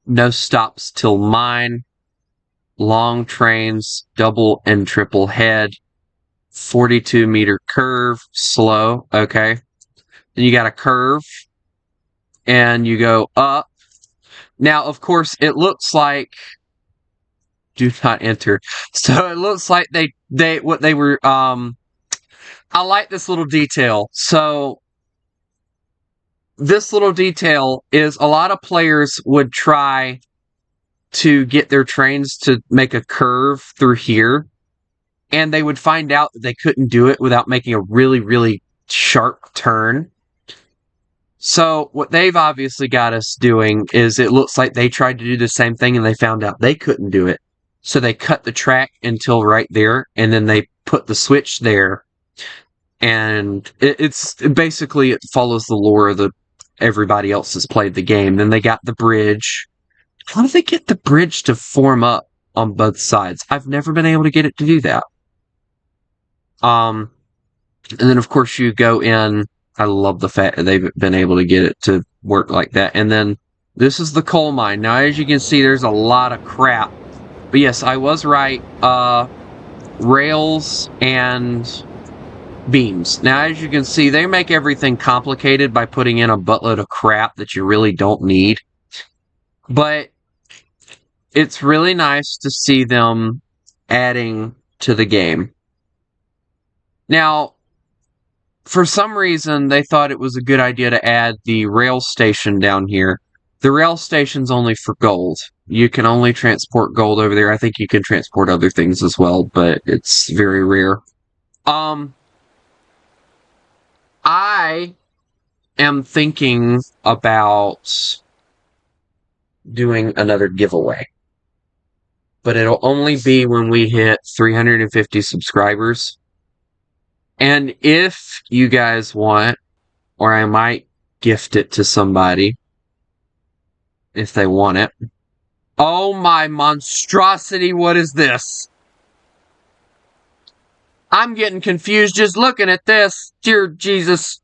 No stops till mine. Long trains, double and triple head. 42-meter curve, slow. Okay. Then you got a curve. And you go up. Now, of course, it looks like... Do not enter. So it looks like what they were... I like this little detail. So, this little detail is a lot of players would try to get their trains to make a curve through here, and they would find out that they couldn't do it without making a really, really sharp turn. So, what they've obviously got us doing is it looks like they tried to do the same thing and they found out they couldn't do it. So, they cut the track until right there, and then they put the switch there. And it's basically, it follows the lore of everybody else has played the game. Then they got the bridge. How do they get the bridge to form up on both sides? I've never been able to get it to do that. And then of course you go in. I love the fact that they've been able to get it to work like that. And then this is the coal mine. Now, as you can see, there's a lot of crap. But yes, I was right. Rails and beams. Now, as you can see, they make everything complicated by putting in a buttload of crap that you really don't need. But it's really nice to see them adding to the game. Now, for some reason, they thought it was a good idea to add the rail station down here. The rail station's only for gold. You can only transport gold over there. I think you can transport other things as well, but it's very rare. I am thinking about doing another giveaway. But it'll only be when we hit 350 subscribers. And if you guys want, or I might gift it to somebody if they want it. Oh my monstrosity, what is this? I'm getting confused just looking at this. Dear Jesus.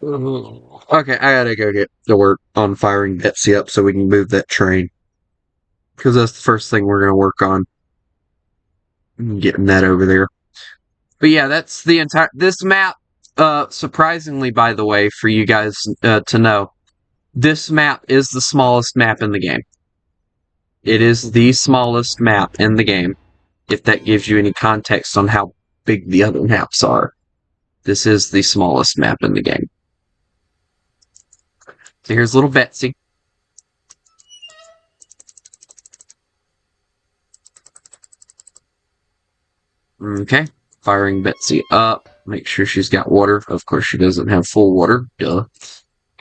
Okay, I gotta go get to work on firing Betsy up so we can move that train. Because that's the first thing we're gonna work on. Getting that over there. But yeah, that's the entire... This map, surprisingly, by the way, for you guys to know, this map is the smallest map in the game. It is the smallest map in the game, if that gives you any context on how big the other maps are. This is the smallest map in the game. So here's little Betsy. Okay, firing Betsy up. Make sure she's got water. Of course, she doesn't have full water. Duh.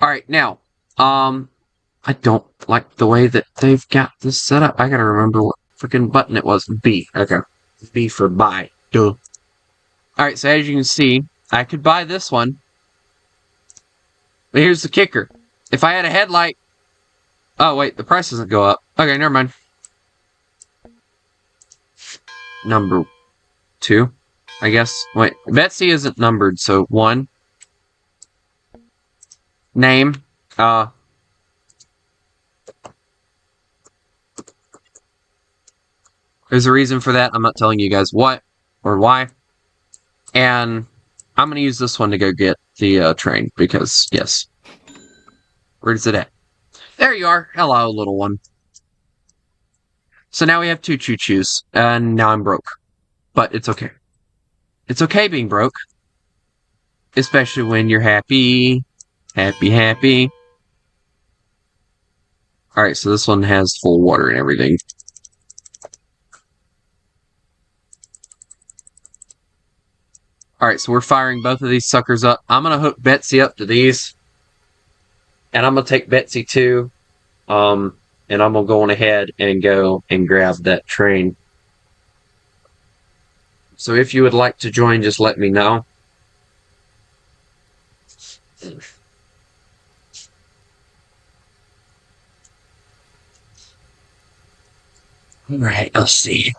Alright, now, I don't like the way that they've got this set up. I gotta remember what freaking button it was. B. Okay. B for buy. Duh. Alright, so as you can see, I could buy this one. But here's the kicker. If I had a headlight... Oh, wait, the price doesn't go up. Okay, never mind. Number 2, I guess. Wait, Betsy isn't numbered, so 1. Name. There's a reason for that. I'm not telling you guys what or why. And I'm going to use this one to go get the train, because, yes. Where's it at? There you are. Hello, little one. So now we have 2 choo-choos, and now I'm broke. But it's okay. It's okay being broke. Especially when you're happy. Happy, happy. Alright, so this one has full water and everything. Alright, so we're firing both of these suckers up. I'm going to hook Betsy up to these. And I'm going to take Betsy too. And I'm going to go on ahead and go and grab that train. So if you would like to join, just let me know. Alright, let's see.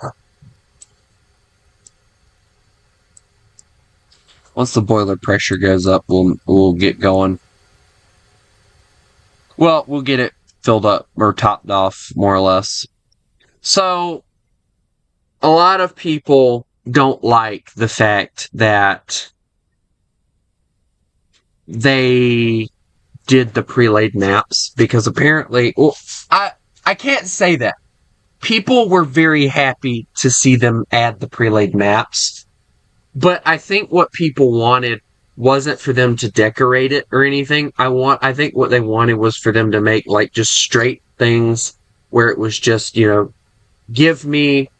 Once the boiler pressure goes up, we'll get going. Well, we'll get it filled up, or topped off, more or less. So, a lot of people don't like the fact that they did the pre-laid maps, because apparently, well, I can't say that. People were very happy to see them add the pre-laid maps, but I think what people wanted wasn't for them to decorate it or anything. I think what they wanted was for them to make, like, just straight things where it was just, you know, give me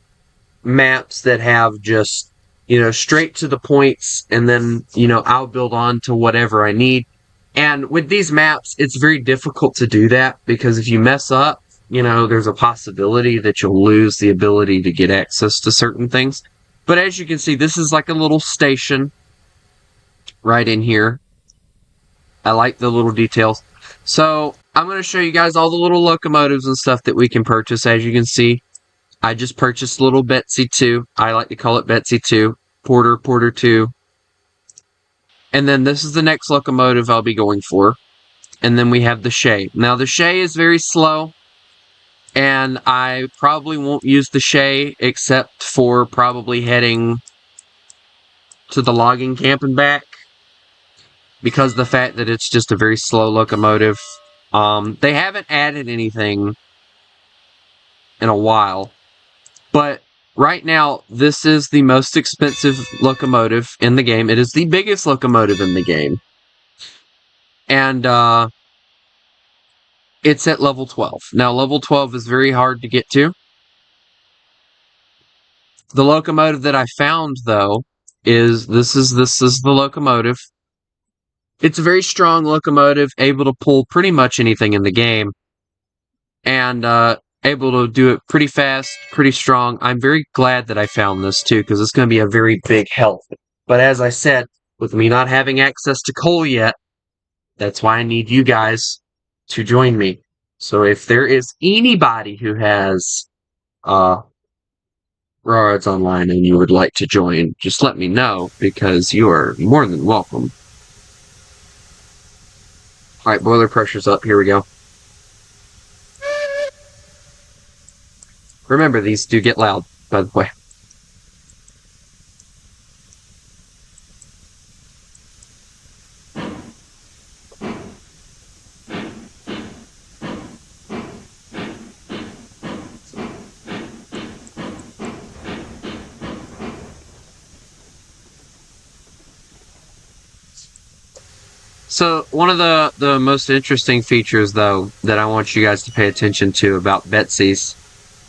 maps that have just, you know, straight to the points, and then, you know, I'll build on to whatever I need. And with these maps, it's very difficult to do that, because if you mess up, you know, there's a possibility that you'll lose the ability to get access to certain things. But as you can see, this is like a little station right in here. I like the little details. So, I'm going to show you guys all the little locomotives and stuff that we can purchase. As you can see, I just purchased little Betsy 2. I like to call it Betsy 2. Porter 2. And then this is the next locomotive I'll be going for. And then we have the Shay. Now, the Shay is very slow. And I probably won't use the Shay except for probably heading to the logging camp and back, because of the fact that it's just a very slow locomotive. They haven't added anything in a while, but right now this is the most expensive locomotive in the game. It is the biggest locomotive in the game, and it's at level 12. Now, level 12 is very hard to get to. The locomotive that I found, though, is this is the locomotive. It's a very strong locomotive, able to pull pretty much anything in the game, and able to do it pretty fast, pretty strong. I'm very glad that I found this, too, because it's going to be a very big help. But as I said, with me not having access to coal yet, that's why I need you guys to join me. So if there is anybody who has Railroads Online and you would like to join, just let me know, because you are more than welcome. Alright, boiler pressure's up. Here we go. Remember, these do get loud, by the way. So, one of the most interesting features, though, that I want you guys to pay attention to about Betsy's,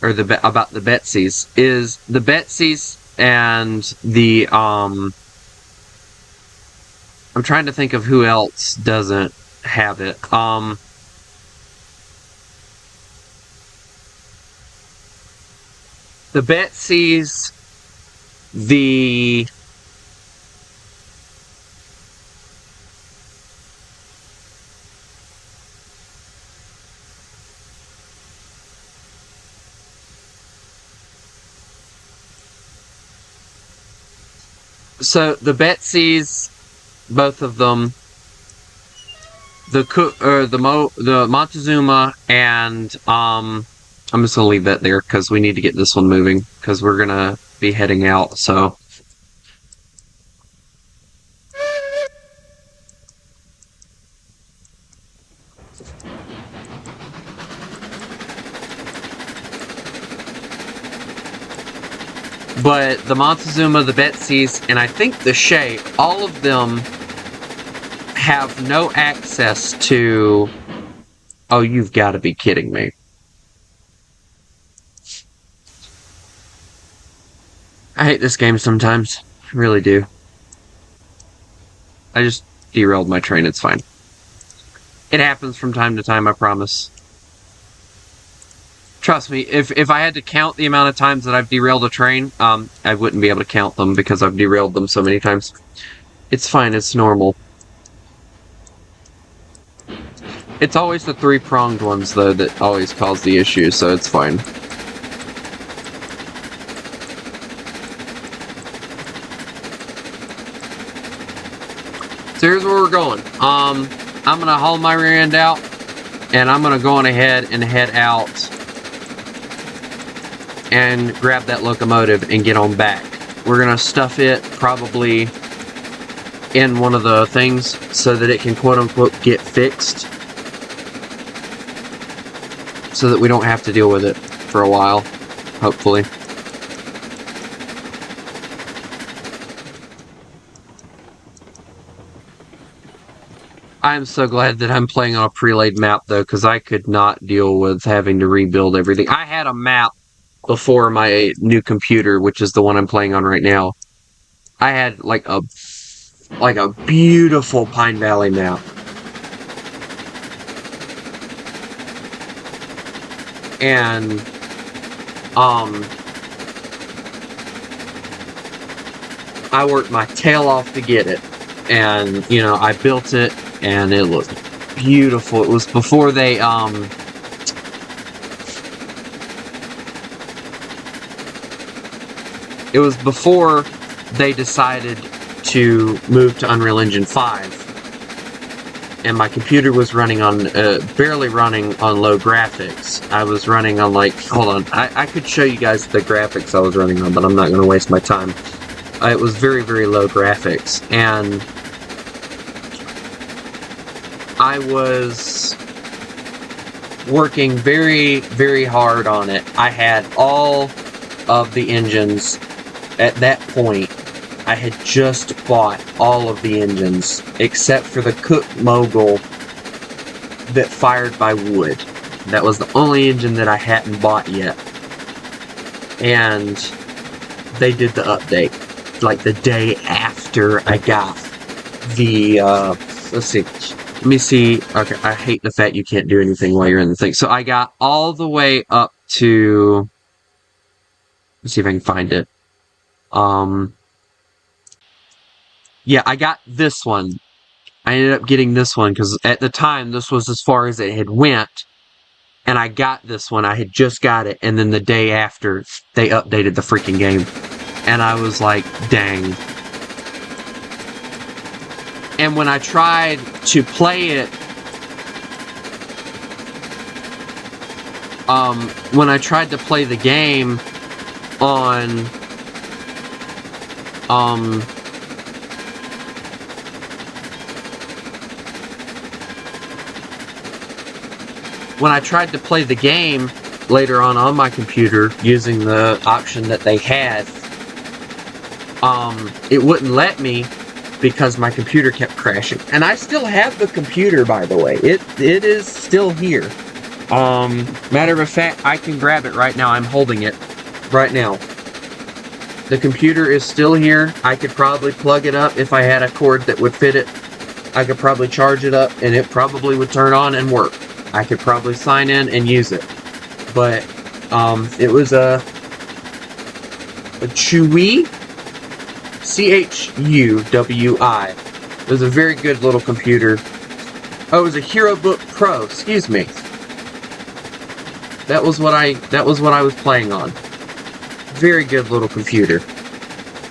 or about the Betsy's, is the Betsy's and the, I'm trying to think of who else doesn't have it. The Betsy's, the... So the Betsy's, both of them, the Montezuma, and I'm just gonna leave that there because we need to get this one moving because we're gonna be heading out. So. But the Montezuma, the Betsy's, and I think the Shea, all of them have no access to... Oh, you've got to be kidding me. I hate this game sometimes. I really do. I just derailed my train, it's fine. It happens from time to time, I promise. Trust me, if I had to count the amount of times that I've derailed a train, I wouldn't be able to count them because I've derailed them so many times. It's fine, it's normal. It's always the three-pronged ones, though, that always cause the issue, so it's fine. So here's where we're going. I'm gonna haul my rear end out, and I'm gonna go on ahead and head out and grab that locomotive and get on back. We're gonna stuff it probably in one of the things so that it can quote-unquote get fixed, so that we don't have to deal with it for a while, hopefully. I'm so glad that I'm playing on a pre-laid map, though, because I could not deal with having to rebuild everything. I had a map before my new computer, which is the one I'm playing on right now. I had like a beautiful Pine Valley map. And I worked my tail off to get it. And, you know, I built it and it looked beautiful. It was before they It was before they decided to move to Unreal Engine 5. And my computer was running on, barely running on low graphics. I was running on like, hold on, I could show you guys the graphics I was running on, but I'm not going to waste my time. It was very, very low graphics. And I was working very, very hard on it. I had all of the engines. At that point, I had just bought all of the engines, except for the Cook Mogul that fired by wood. That was the only engine that I hadn't bought yet. And they did the update, like the day after I got the, let's see. Let me see. Okay, I hate the fact you can't do anything while you're in the thing. So I got all the way up to, let's see if I can find it. Yeah, I got this one. I ended up getting this one because at the time this was as far as it had went, and I got this one. I had just got it, and then the day after they updated the freaking game, and I was like, dang. And when I tried to play it, when I tried to play the game on, when I tried to play the game later on my computer using the option that they had, it wouldn't let me because my computer kept crashing. And I still have the computer, by the way. It is still here. Matter of fact, I can grab it right now. I'm holding it right now. The computer is still here. I could probably plug it up if I had a cord that would fit it. I could probably charge it up and it probably would turn on and work. I could probably sign in and use it. But it was a Chuwi, CHUWI. It was a very good little computer. Oh, it was a HeroBook Pro, excuse me. That was what I was playing on. Very good little computer.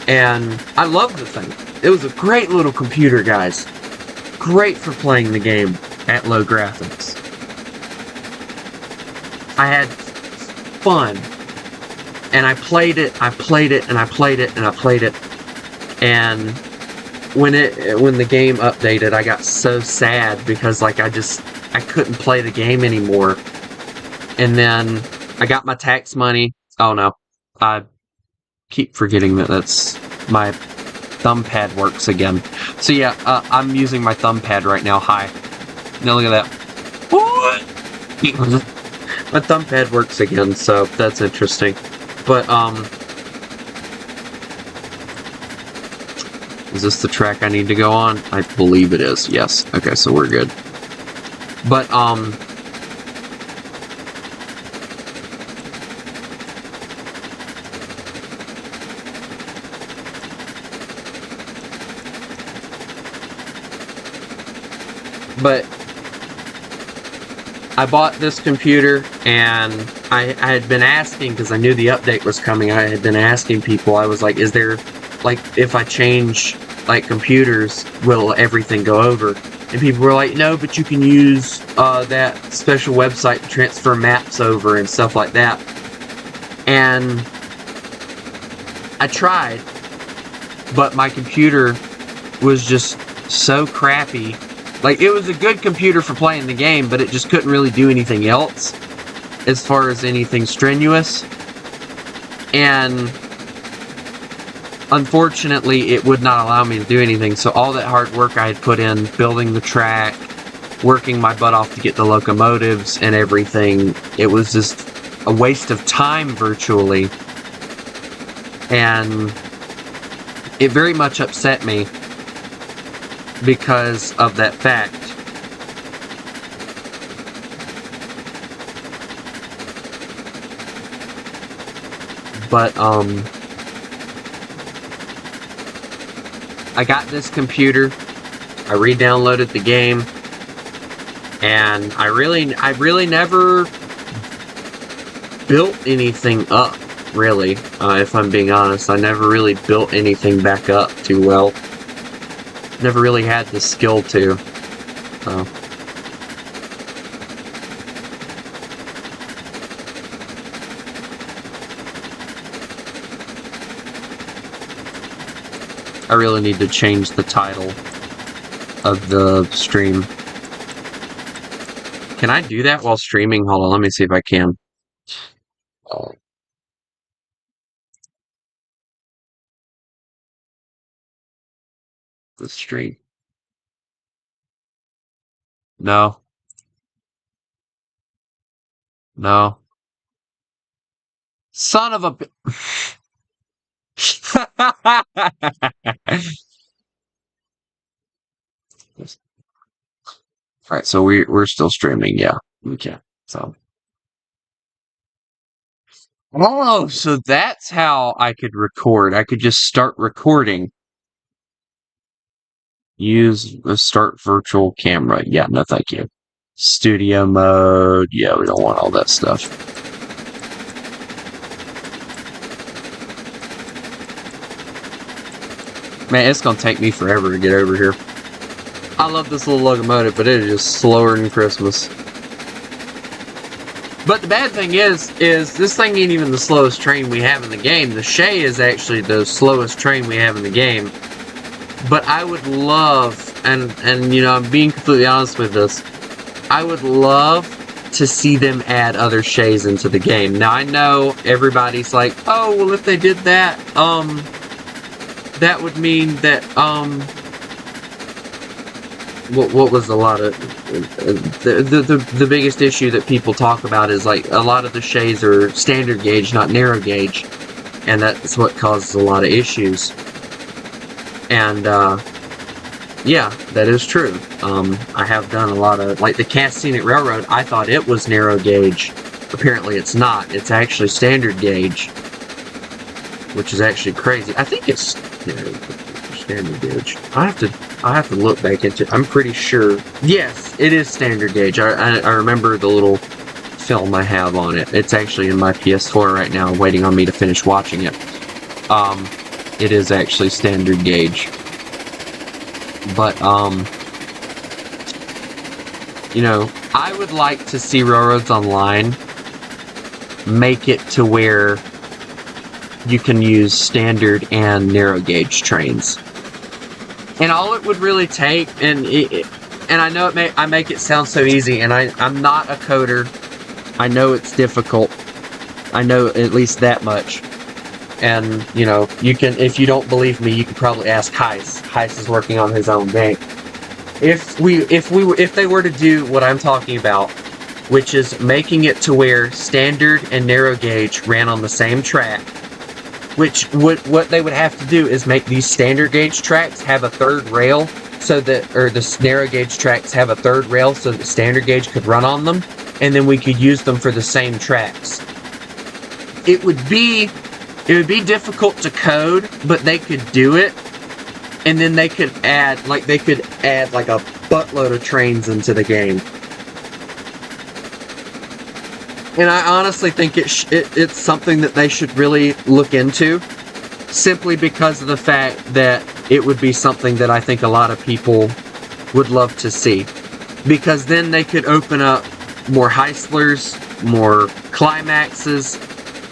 And I loved the thing. It was a great little computer, guys. Great for playing the game at low graphics. I had fun. And I played it, and I played it. And when the game updated, I got so sad because like I couldn't play the game anymore. And then I got my tax money. Oh no. I keep forgetting that that's my thumb pad works again. So yeah, I'm using my thumb pad right now. Hi. Now look at that. What? My thumb pad works again, so that's interesting. But, is this the track I need to go on? I believe it is. Yes. Okay, so we're good. But, I bought this computer, and I had been asking, because I knew the update was coming, I had been asking people, I was like, is there, like, if I change, like, computers, will everything go over? And people were like, no, but you can use that special website to transfer maps over and stuff like that. And I tried, but my computer was just so crappy. Like, it was a good computer for playing the game, but it just couldn't really do anything else as far as anything strenuous. And unfortunately, it would not allow me to do anything. So all that hard work I had put in, building the track, working my butt off to get the locomotives and everything, it was just a waste of time virtually. And it very much upset me because of that fact. But, I got this computer, I re-downloaded the game, and I really never built anything up, really, if I'm being honest. I never really built anything back up too well. Never really had the skill to. I really need to change the title of the stream. Can I do that while streaming? Hold on, let me see if I can. The stream. No. No. Son of a... Alright, so we're still streaming, yeah. Okay, so... Oh, so that's how I could record. I could just start recording. Use the start virtual camera. Yeah, no thank you. Studio mode. Yeah, we don't want all that stuff. Man, it's gonna take me forever to get over here. I love this little locomotive, but it is just slower than Christmas. But the bad thing is this thing ain't even the slowest train we have in the game. The Shay is actually the slowest train we have in the game. But I would love, and you know, I'm being completely honest with this, I would love to see them add other Shays into the game. Now I know everybody's like, oh well, if they did that, that would mean that what was a lot of the biggest issue that people talk about is like a lot of the Shays are standard gauge, not narrow gauge, and that's what causes a lot of issues. And yeah, that is true. I have done a lot of, like the Cass Scenic Railroad, I thought it was narrow gauge. Apparently it's not. It's actually standard gauge, which is actually crazy. I think it's standard gauge. I have to look back into it. I'm pretty sure. Yes, it is standard gauge. I remember the little film I have on it. It's actually in my PS4 right now, waiting on me to finish watching it. It is actually standard gauge. But, you know, I would like to see Railroads Online make it to where you can use standard and narrow gauge trains. And all it would really take, and I know I make it sound so easy, and I'm not a coder. I know it's difficult. I know at least that much. And, you know, you can, if you don't believe me, you can probably ask Heis. Heis is working on his own game. If they were to do what I'm talking about, which is making it to where standard and narrow gauge ran on the same track, which what they would have to do is make these standard gauge tracks have a third rail, so that, or the narrow gauge tracks have a third rail so that standard gauge could run on them, and then we could use them for the same tracks. It would be difficult to code, but they could do it, and then they could add like a buttload of trains into the game. And I honestly think it's something that they should really look into, simply because of the fact that it would be something that I think a lot of people would love to see. Because then they could open up more Heislers, more Climaxes,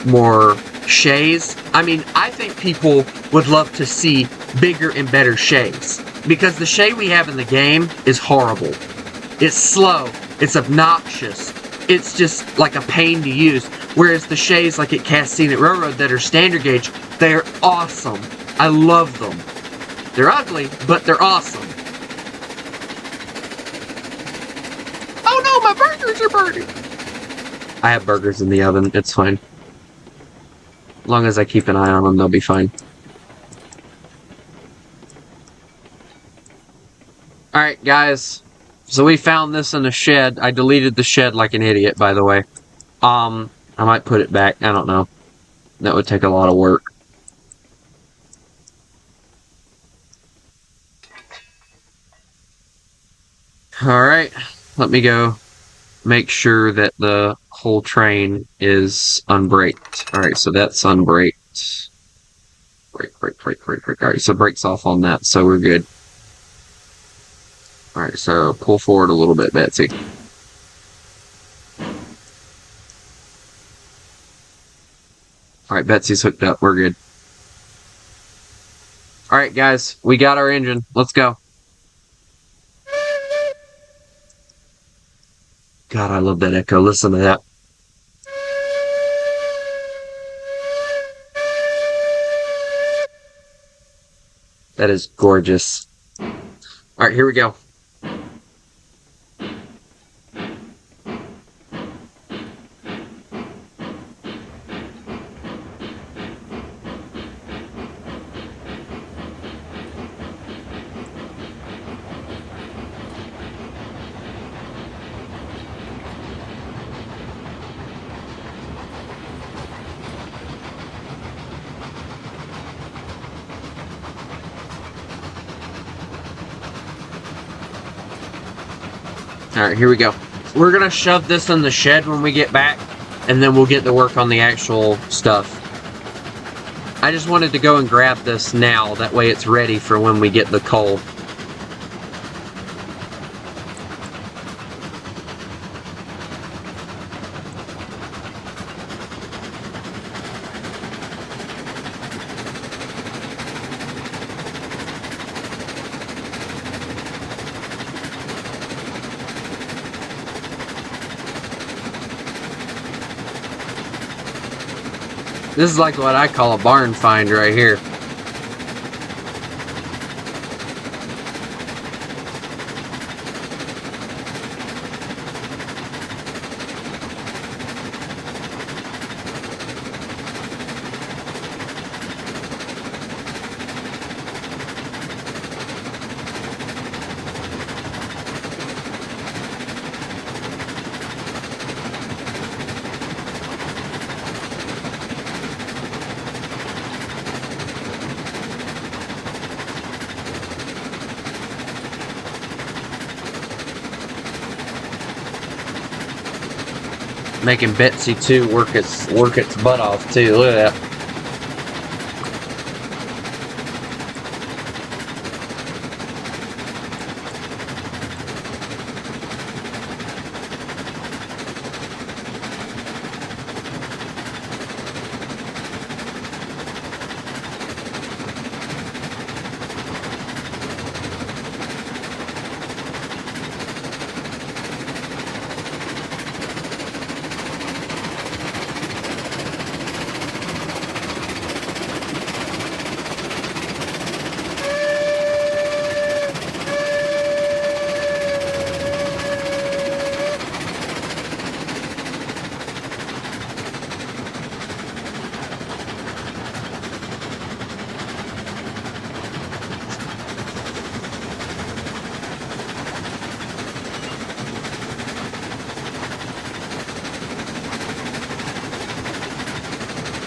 more Shays. I mean, I think people would love to see bigger and better Shays. Because the Shay we have in the game is horrible. It's slow. It's obnoxious. It's just like a pain to use. Whereas the Shays like at Cass Scenic Railroad that are standard gauge, they're awesome. I love them. They're ugly, but they're awesome. Oh no, my burgers are burning! I have burgers in the oven. It's fine. As long as I keep an eye on them, they'll be fine. Alright, guys. So we found this in a shed. I deleted the shed like an idiot, by the way. I might put it back. I don't know. That would take a lot of work. Alright. Let me go make sure that the whole train is unbraked. Alright, so that's unbraked. Brake. Alright, so brakes off on that, so we're good. Alright, so pull forward a little bit, Betsy. Alright, Betsy's hooked up. We're good. Alright, guys. We got our engine. Let's go. God, I love that echo. Listen to that. That is gorgeous. Alright, here we go. Alright, here we go. We're gonna shove this in the shed when we get back, and then we'll get to work on the actual stuff. I just wanted to go and grab this now, that way it's ready for when we get the coal. This is like what I call a barn find right here. Making Betsy too work its butt off too. Look at that.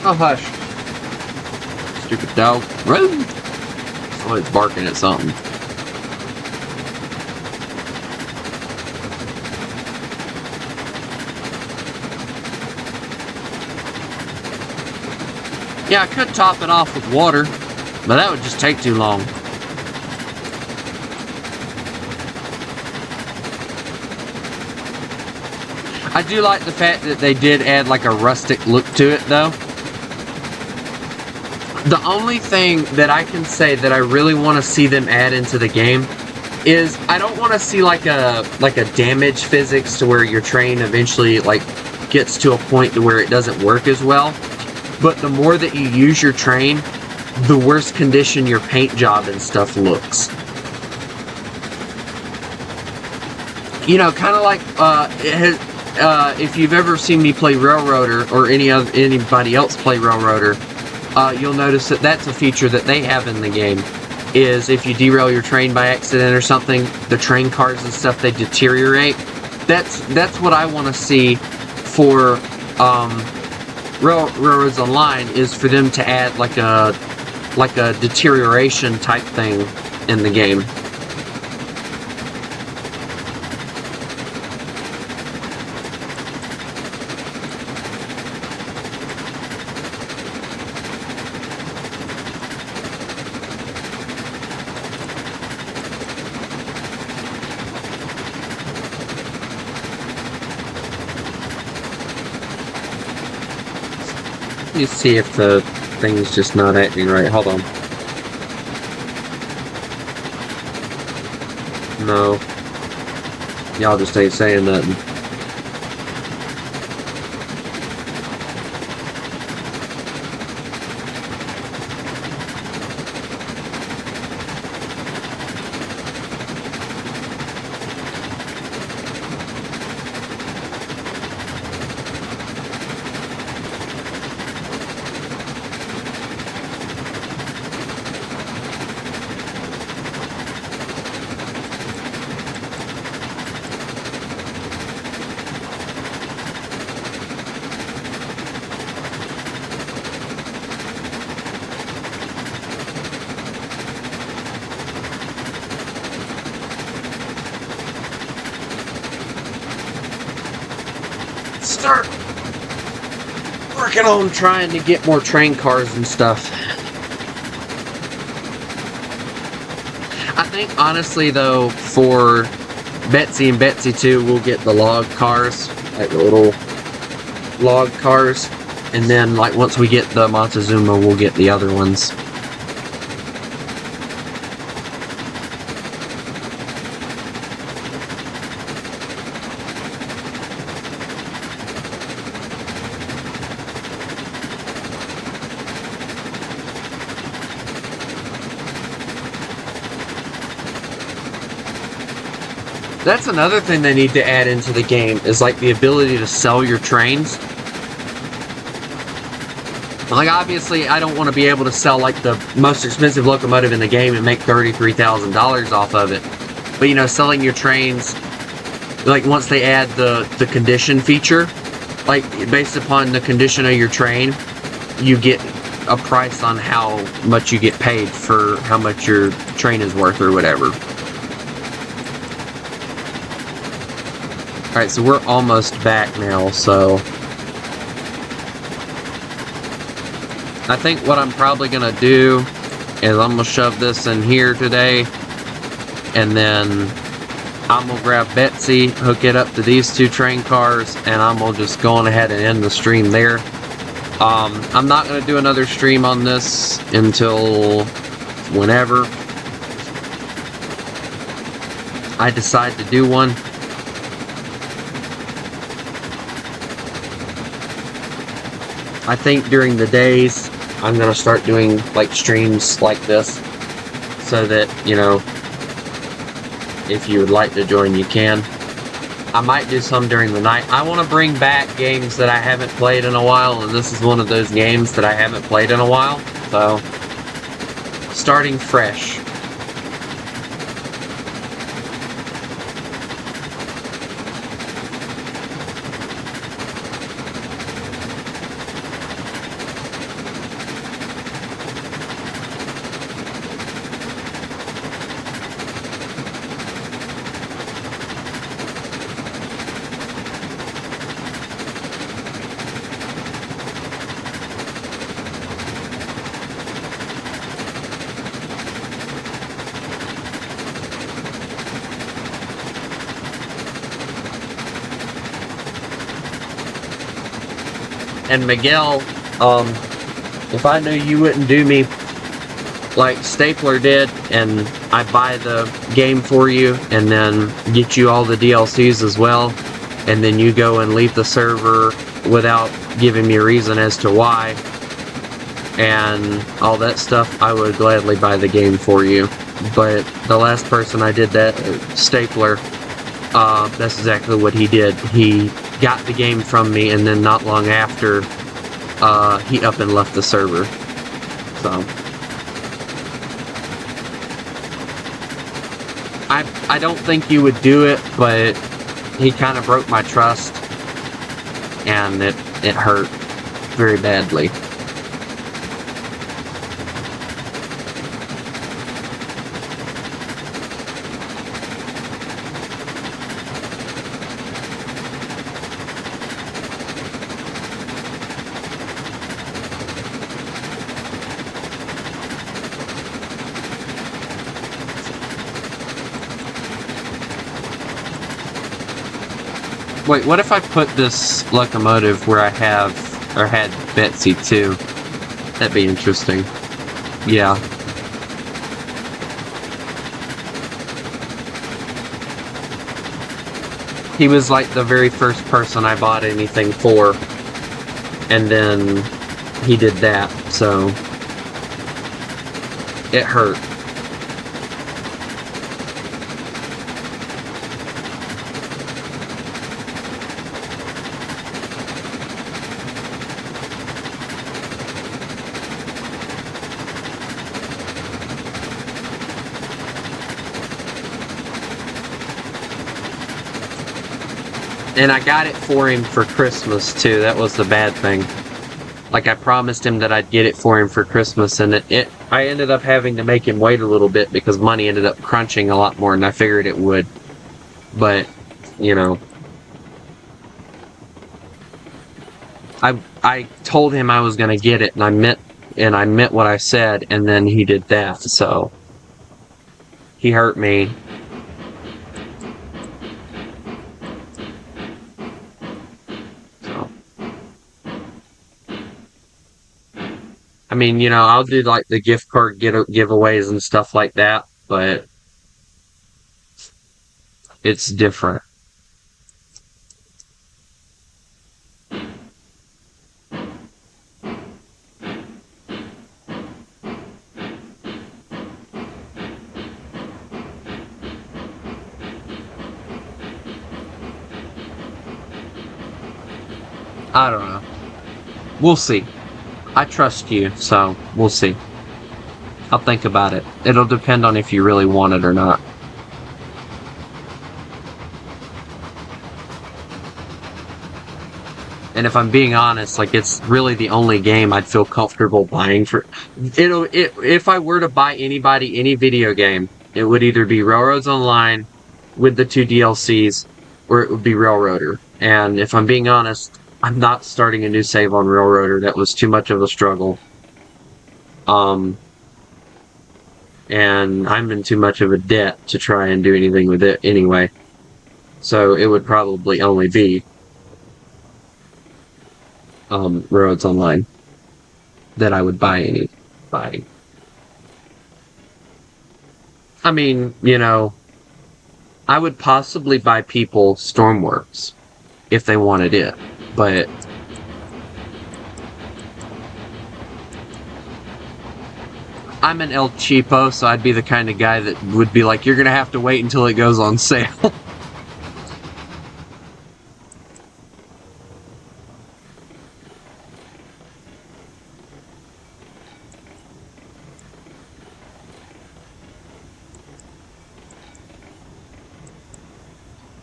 Oh, hush. Stupid dog. Run! Oh, it's barking at something. Yeah, I could top it off with water, but that would just take too long. I do like the fact that they did add like a rustic look to it, though. The only thing that I can say that I really want to see them add into the game is I don't want to see like a damage physics to where your train eventually like gets to a point to where it doesn't work as well. But the more that you use your train, the worse condition your paint job and stuff looks. You know, kind of like if you've ever seen me play Railroader or anybody else play Railroader, you'll notice that that's a feature that they have in the game. Is if you derail your train by accident or something, the train cars and stuff, they deteriorate. That's what I want to see for Railroads Online, is for them to add like a deterioration type thing in the game. Let me see if the thing's just not acting right. Hold on. No. Y'all just ain't saying nothing. start working on trying to get more train cars and stuff. I think, honestly, though, for Betsy and Betsy 2, we'll get the log cars, like the little log cars. And then, like, once we get the Montezuma, we'll get the other ones. That's another thing they need to add into the game, is like the ability to sell your trains. Like, obviously, I don't want to be able to sell like the most expensive locomotive in the game and make $33,000 off of it. But, you know, selling your trains, like once they add the condition feature, like based upon the condition of your train, you get a price on how much you get paid for how much your train is worth or whatever. Alright, so we're almost back now, so I think what I'm probably going to do is I'm going to shove this in here today, and then I'm going to grab Betsy, hook it up to these 2 train cars, and I'm going to just go on ahead and end the stream there. I'm not going to do another stream on this until whenever I decide to do one. I think during the days, I'm going to start doing like streams like this, so that, you know, if you would like to join, you can. I might do some during the night. I want to bring back games that I haven't played in a while, and this is one of those games that I haven't played in a while, so starting fresh. And Miguel, if I knew you wouldn't do me like Stapler did, and I buy the game for you, and then get you all the DLCs as well, and then you go and leave the server without giving me a reason as to why, and all that stuff, I would gladly buy the game for you. But the last person I did that, Stapler, that's exactly what he did. He got the game from me, and then not long after, he up and left the server. So I don't think you would do it, but he kind of broke my trust, and it hurt very badly. Wait, what if I put this locomotive where I have, or had Betsy too? That'd be interesting. Yeah. He was like the very first person I bought anything for, and then he did that, so it hurt. And I got it for him for Christmas, too. That was the bad thing. Like, I promised him that I'd get it for him for Christmas, and I ended up having to make him wait a little bit because money ended up crunching a lot more than I figured it would. But, you know. I told him I was gonna get it, and I meant what I said, and then he did that, so he hurt me. So I mean, I'll do like the gift card giveaways and stuff like that, but it's different. I don't know. We'll see. I trust you, so we'll see. I'll think about it. It'll depend on if you really want it or not. And if I'm being honest, like it's really the only game I'd feel comfortable buying for. If I were to buy anybody any video game, it would either be Railroads Online with the 2 DLCs, or it would be Railroader. And if I'm being honest, I'm not starting a new save on Railroader. That was too much of a struggle. And I'm in too much of a debt to try and do anything with it anyway. So it would probably only be Railroads Online that I would buy. I mean, I would possibly buy people Stormworks if they wanted it, but I'm an El Cheapo, so I'd be the kind of guy that would be like, you're gonna have to wait until it goes on sale.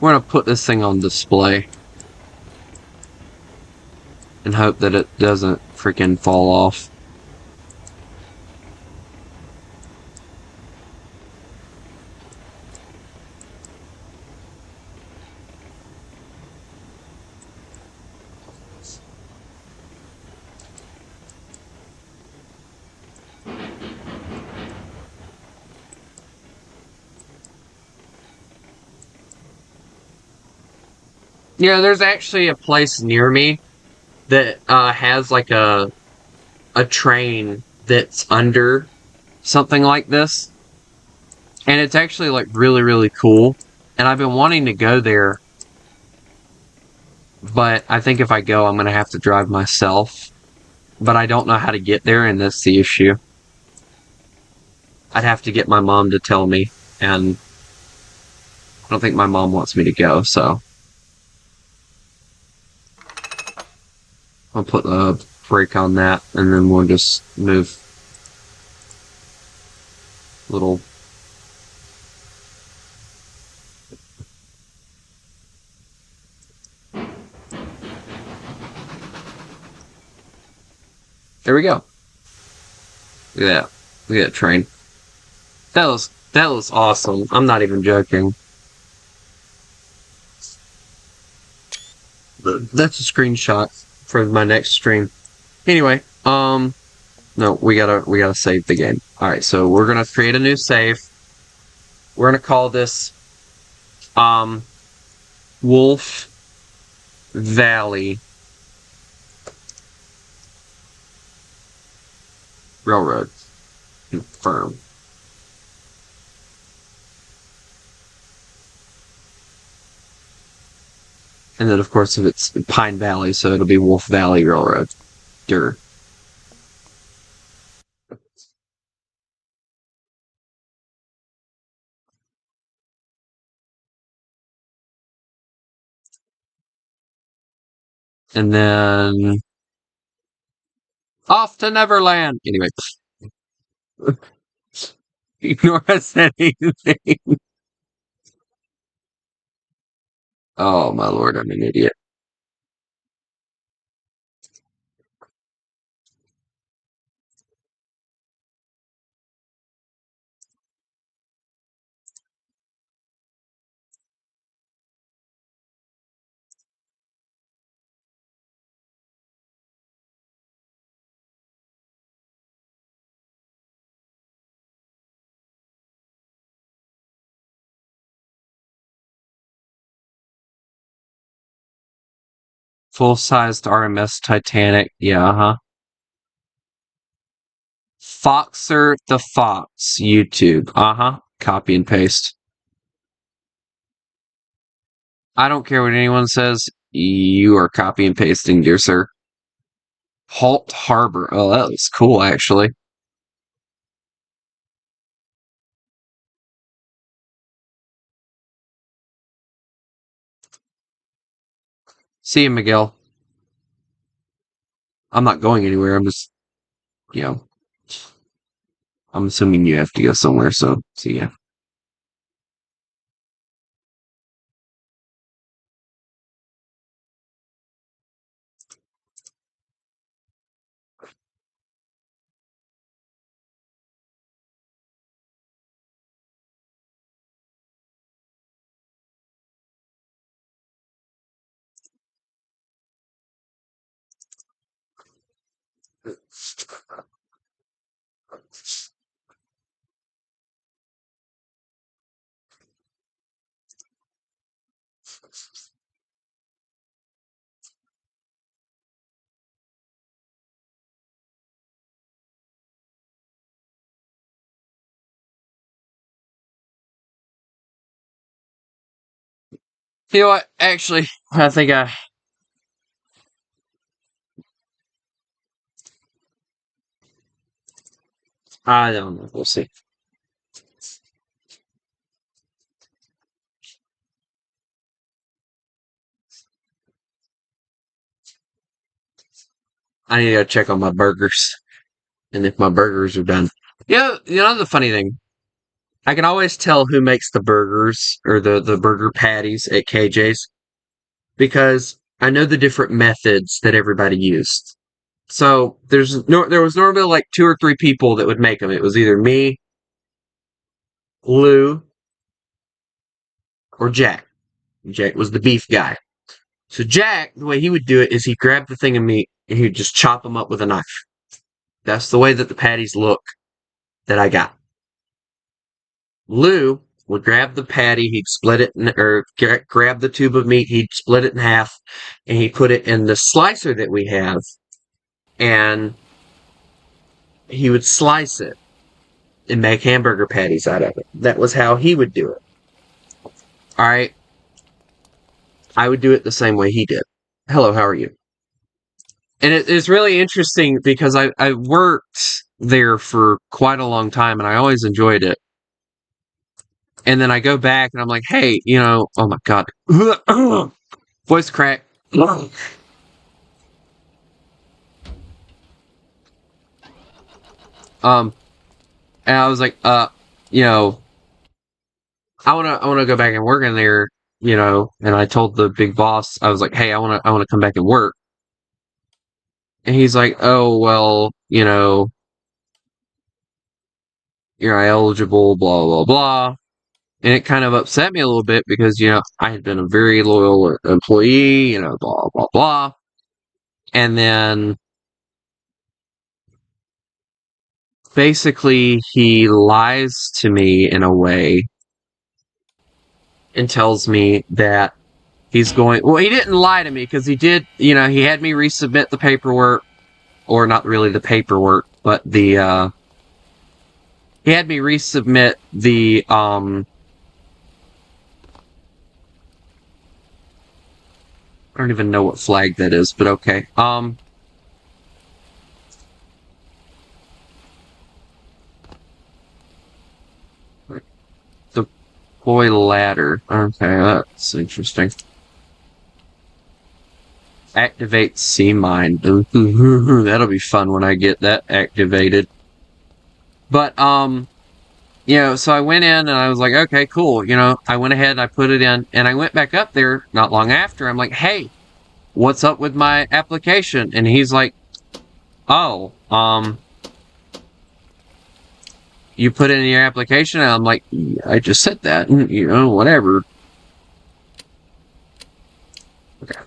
We're gonna put this thing on display and hope that it doesn't freaking fall off. There's actually a place near me that has like a train that's under something like this, and it's actually like really, really cool. And I've been wanting to go there, but I think if I go, I'm gonna have to drive myself. But I don't know how to get there, and that's the issue. I'd have to get my mom to tell me, and I don't think my mom wants me to go, so I'll put a brake on that, and then we'll just move little. There we go. Look at that. Look at that train. That was awesome. I'm not even joking. That's a screenshot for my next stream. Anyway, no, we gotta save the game. Alright, so we're gonna create a new save. We're gonna call this Wolf Valley Railroad. Confirm. And then, of course, if it's Pine Valley, so it'll be Wolf Valley Railroad. Durr. And then off to Neverland. Anyway, ignore us anything. Oh my lord, I'm an idiot. Full-sized RMS Titanic. Yeah, huh? Foxer the Fox, YouTube. Uh-huh. Copy and paste. I don't care what anyone says. You are copy and pasting, dear sir. Halt Harbor. Oh, that was cool, actually. See you, Miguel. I'm not going anywhere. I'm just, you know, I'm assuming you have to go somewhere, so see ya. You know what? Actually, I think I don't know. We'll see. I need to go check on my burgers. And if my burgers are done. You know the funny thing? I can always tell who makes the burgers or the burger patties at KJ's because I know the different methods that everybody used. So there was normally like 2 or 3 people that would make them. It was either me, Lou, or Jack. Jack was the beef guy. So Jack, the way he would do it is he'd grab the thing of meat and he'd just chop them up with a knife. That's the way that the patties look that I got. Lou would grab the patty, he'd split it, or grab the tube of meat, he'd split it in half, and he'd put it in the slicer that we have, and he would slice it and make hamburger patties out of it. That was how he would do it. Alright? I would do it the same way he did. Hello, how are you? And it's really interesting because I worked there for quite a long time, and I always enjoyed it. And then I go back and I'm like, hey, oh my god. Voice crack. And I was like, I wanna go back and work in there, and I told the big boss, I was like, hey, I wanna come back and work. And he's like, oh well, you're eligible, blah blah blah. And it kind of upset me a little bit because, I had been a very loyal employee, blah, blah, blah. And then basically he lies to me in a way and tells me that he's going, well, he didn't lie to me because he did, he had me resubmit the paperwork, or not really the paperwork, but he had me resubmit the, I don't even know what flag that is, but okay. Deploy ladder. Okay, that's interesting. Activate sea mine. That'll be fun when I get that activated. But, so I went in and I was like, okay, cool. I went ahead and I put it in, and I went back up there not long after. I'm like, hey, what's up with my application? And he's like, oh, you put in your application? And I'm like, I just said that, whatever. Okay.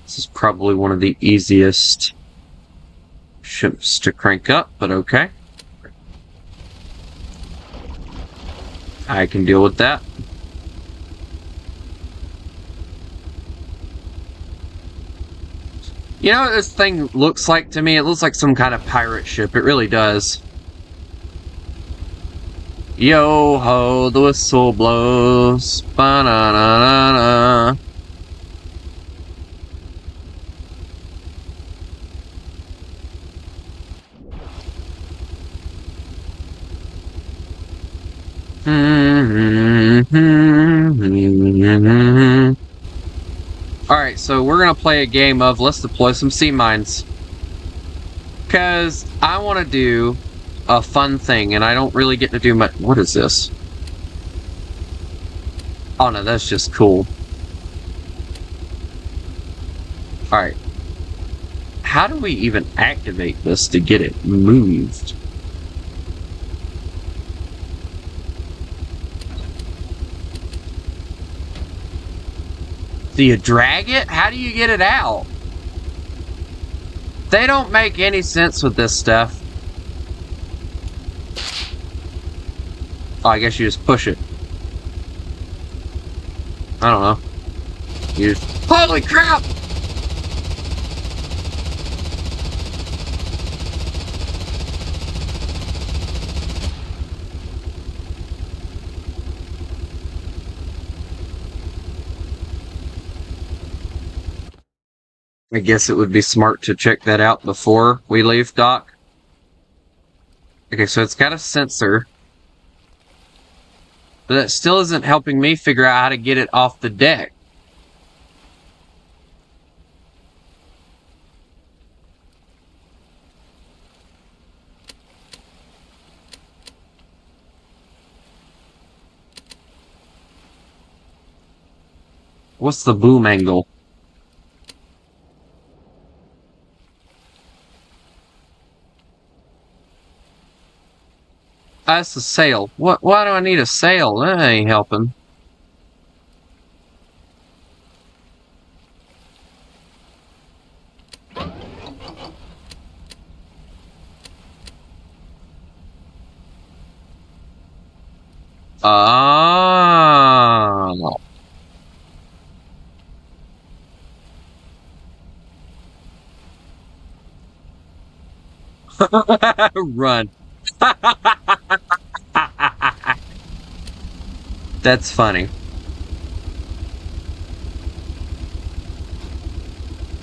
This is probably one of the easiest ships to crank up, but okay. I can deal with that. You know what this thing looks like to me? It looks like some kind of pirate ship. It really does. Yo ho, the whistle blows. Ba-na-na-na-na. Alright, so we're gonna play a game of let's deploy some sea mines. Because I want to do a fun thing, and I don't really get to do much. What is this? Oh no, that's just cool. Alright. How do we even activate this to get it moved? Do you drag it? How do you get it out? They don't make any sense with this stuff. Oh, I guess you just push it. I don't know. You just... Holy crap! I guess it would be smart to check that out before we leave dock. Okay, so it's got a sensor. But that still isn't helping me figure out how to get it off the deck. What's the boom angle? That's the sail. What? Why do I need a sail? That ain't helping. Oh. Run. That's funny.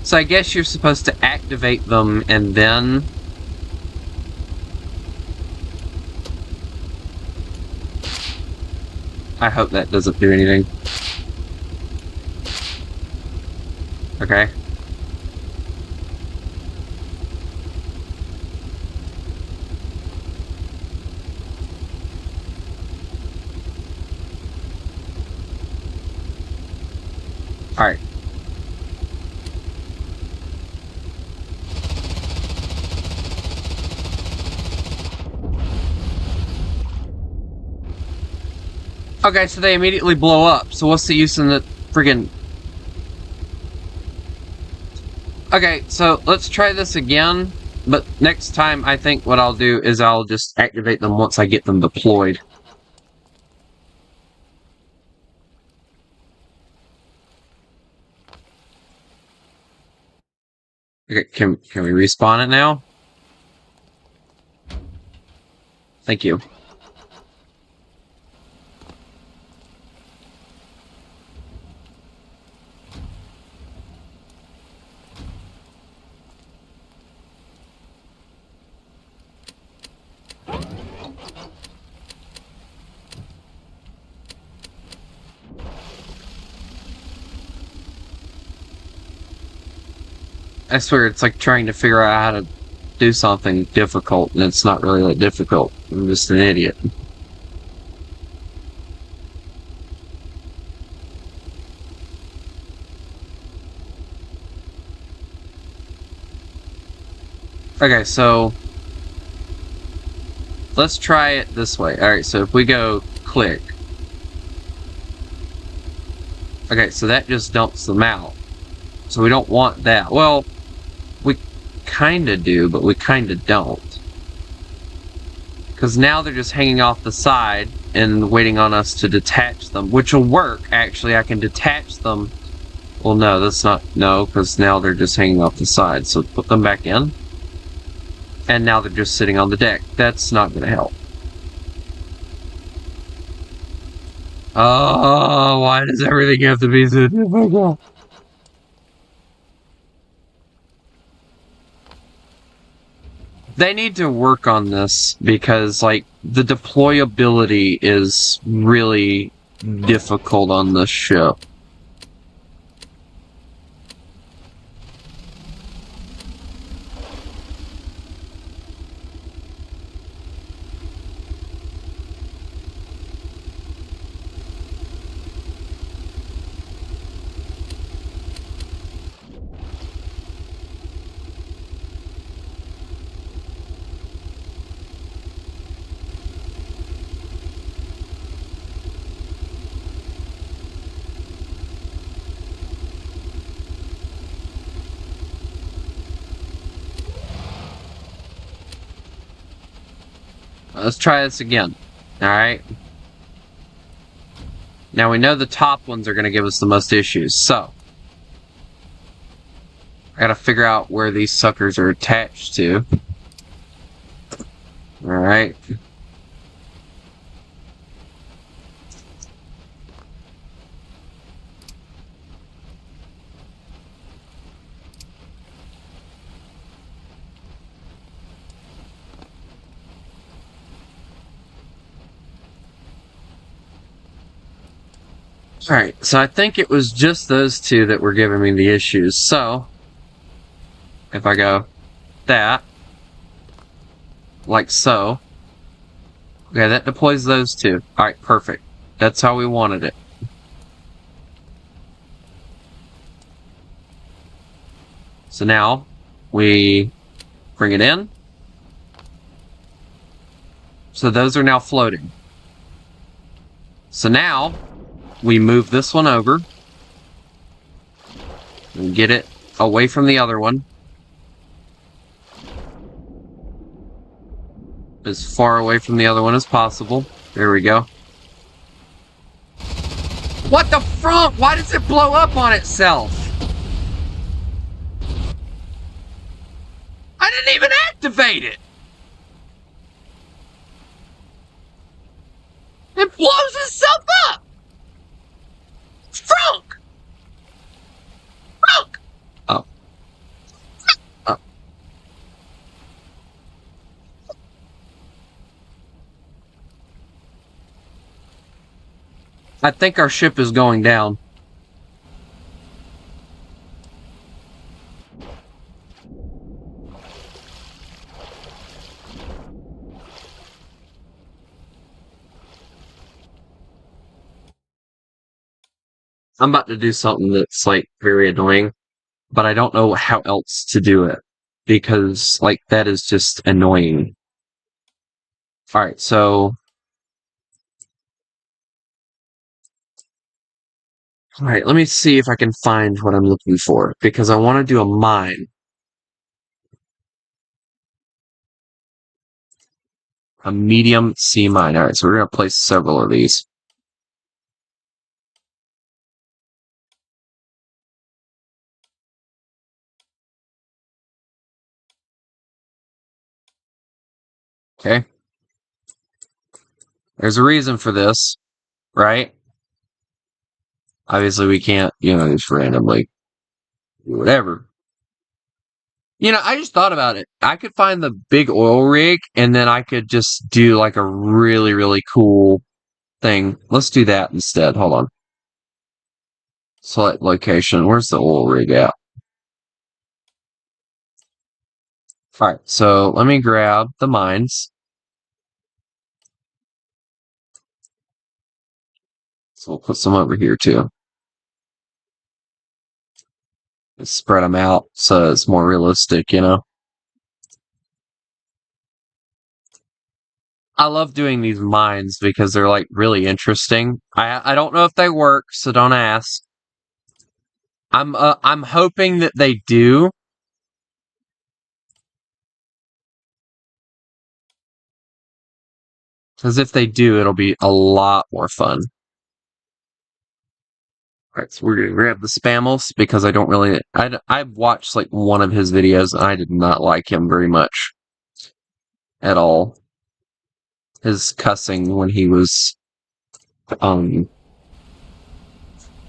So I guess you're supposed to activate them and then... I hope that doesn't do anything. Okay. Alright. Okay, so they immediately blow up. So what's the use in the friggin... Okay, so let's try this again. But next time, I think what I'll do is I'll just activate them once I get them deployed. Okay, can we respawn it now? Thank you. I swear, it's like trying to figure out how to do something difficult, and it's not really that difficult. I'm just an idiot. Okay, so... let's try it this way. Alright, so if we go click... okay, so that just dumps them out. So we don't want that. Well... we kinda do, but we kinda don't. Because now they're just hanging off the side, and waiting on us to detach them, which will work, actually. I can detach them. Well, no, that's not... No, because now they're just hanging off the side. So put them back in. And now they're just sitting on the deck. That's not going to help. Oh, why does everything have to be so difficult? They need to work on this because, like, the deployability is really difficult on this ship. Let's try this again. Alright. Now we know the top ones are going to give us the most issues, so I gotta figure out where these suckers are attached to. Alright. Alright, so I think it was just those two that were giving me the issues. So, if I go that, like so, okay, that deploys those two. Alright, perfect. That's how we wanted it. So now, we bring it in. So those are now floating. So now, we move this one over and get it away from the other one. As far away from the other one as possible. There we go. What the front? Why does it blow up on itself? I didn't even activate it. It blows itself up. Frunk! Frunk! Oh. Oh. I think our ship is going down. I'm about to do something that's, like, very annoying, but I don't know how else to do it, because, like, that is just annoying. Alright, so... Alright, let me see if I can find what I'm looking for, because I want to do a mine. A medium sea mine. Alright, so we're going to place several of these. Okay. There's a reason for this, right? Obviously, we can't, just randomly do whatever. I just thought about it. I could find the big oil rig, and then I could just do, like, a really, really cool thing. Let's do that instead. Hold on. Select location. Where's the oil rig at? Alright, so let me grab the mines. So we'll put some over here too. Let's spread them out so it's more realistic, I love doing these mines because they're, like, really interesting. I don't know if they work, so don't ask. I'm hoping that they do. Because if they do, it'll be a lot more fun. Alright, so we're gonna grab the Spammels because I don't really... I've watched like one of his videos and I did not like him very much. At all. His cussing when he was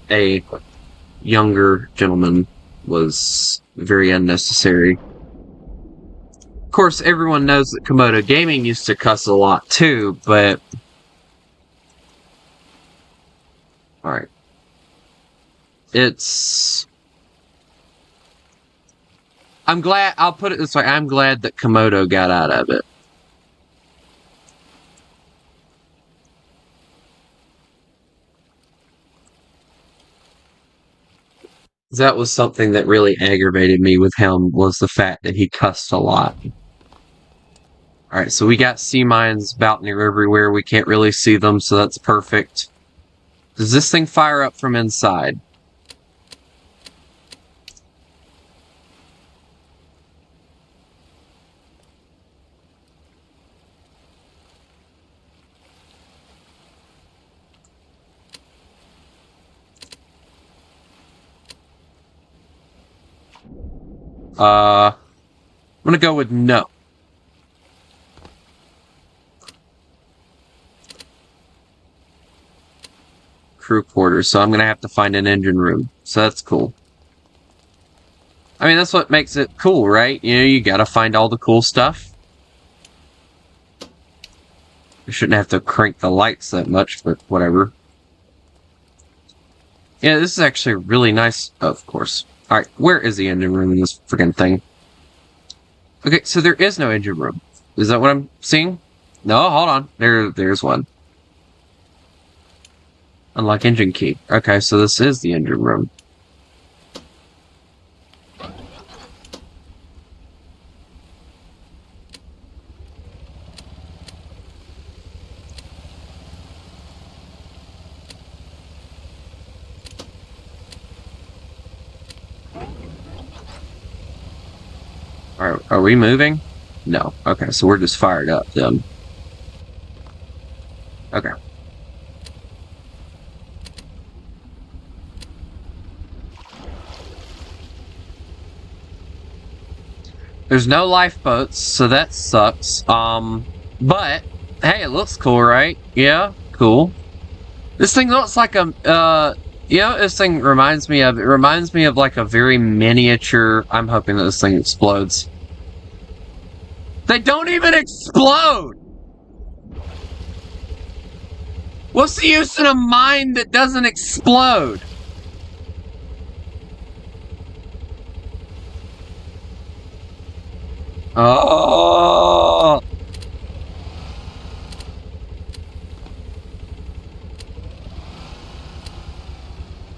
a younger gentleman was very unnecessary. Of course, everyone knows that Komodo Gaming used to cuss a lot too, but... Alright. It's... I'm glad, I'll put it this way, I'm glad that Komodo got out of it. That was something that really aggravated me with him, was the fact that he cussed a lot. Alright, so we got sea mines about near everywhere. We can't really see them, so that's perfect. Does this thing fire up from inside? I'm gonna go with no. Crew quarters, so I'm gonna have to find an engine room. So that's cool. I mean, that's what makes it cool, right? You know, you gotta find all the cool stuff. I shouldn't have to crank the lights that much, but whatever. Yeah, this is actually really nice. Oh, of course. Alright, where is the engine room in this friggin' thing? Okay, so there is no engine room. Is that what I'm seeing? No, hold on. There's one. Unlock engine key. Okay, so this is the engine room. Are we moving? No. Okay, so we're just fired up then. Okay. There's no lifeboats, so that sucks. But hey, it looks cool, right? Yeah, cool. This thing looks like a you know what this thing reminds me of? It reminds me of like a very miniature... I'm hoping that this thing explodes. They don't even explode! What's the use in a mine that doesn't explode? Oh!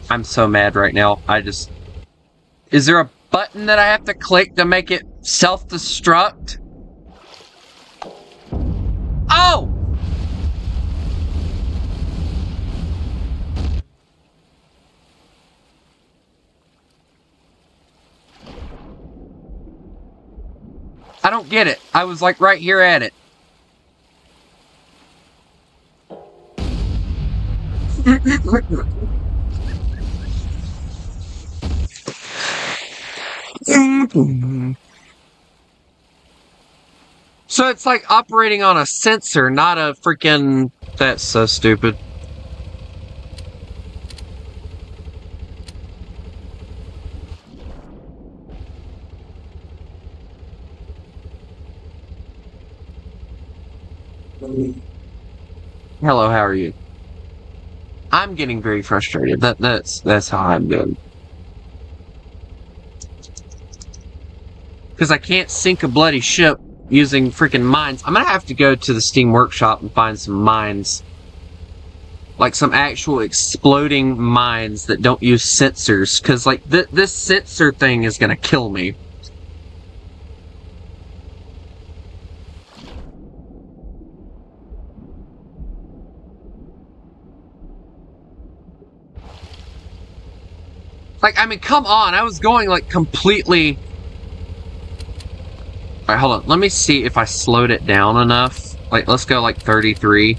I'm so mad right now. Is there a button that I have to click to make it self-destruct? Oh! I don't get it. I was like right here at it. So it's like operating on a sensor, not a freaking... That's so stupid. Hello, how are you? I'm getting very frustrated. That's how I'm doing. Because I can't sink a bloody ship using freaking mines. I'm gonna have to go to the Steam Workshop and find some mines. Like some actual exploding mines that don't use sensors. Because like this sensor thing is gonna kill me. Like, I mean, come on. I was going like completely... Alright, hold on. Let me see if I slowed it down enough. Like, let's go like 33.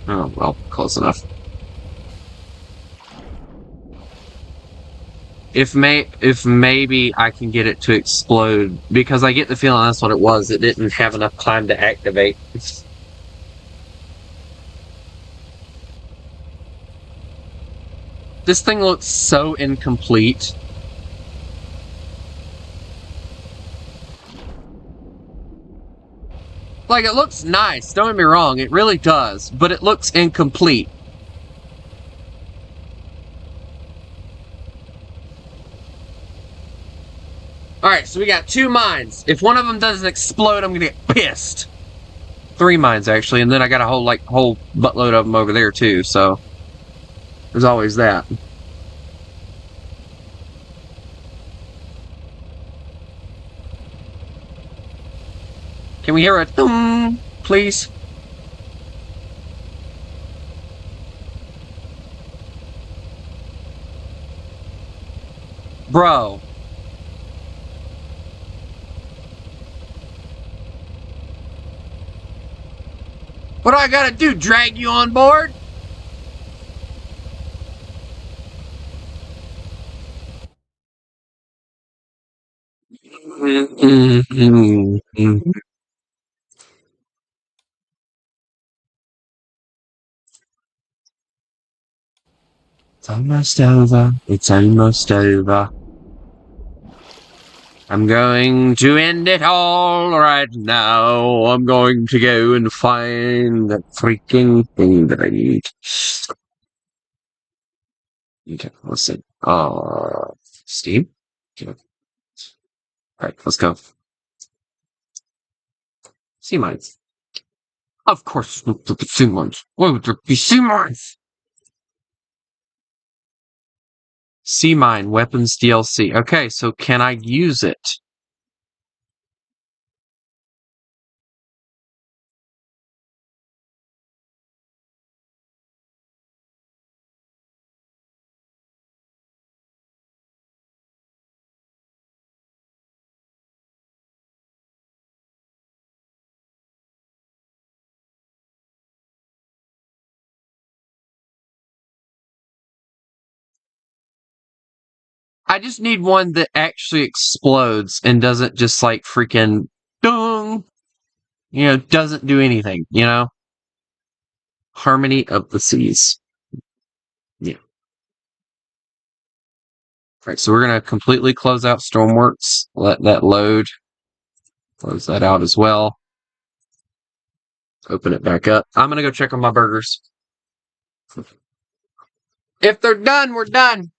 Oh, well, close enough. If maybe I can get it to explode, because I get the feeling that's what it was. It didn't have enough time to activate. This thing looks so incomplete. Like, it looks nice, don't get me wrong, it really does, but it looks incomplete. Alright, so we got 2 mines. If one of them doesn't explode, I'm gonna get pissed. 3 mines, actually, and then I got a whole buttload of them over there, too, so... There's always that. Can we hear a thum, please? Bro. What do I gotta do? Drag you on board? It's almost over. It's almost over. I'm going to end it all right now. I'm going to go and find that freaking thing that I need. Okay, let's see. Steam? Okay. Alright, let's go. Sea mines. Of course, there would be sea mines. Why would there be sea mines? Sea mine, weapons DLC. Okay, so can I use it? I just need one that actually explodes and doesn't just like freaking dung, doesn't do anything, Harmony of the Seas. Yeah. Alright, so we're gonna completely close out Stormworks, let that load, close that out as well. Open it back up. I'm gonna go check on my burgers. If they're done, we're done.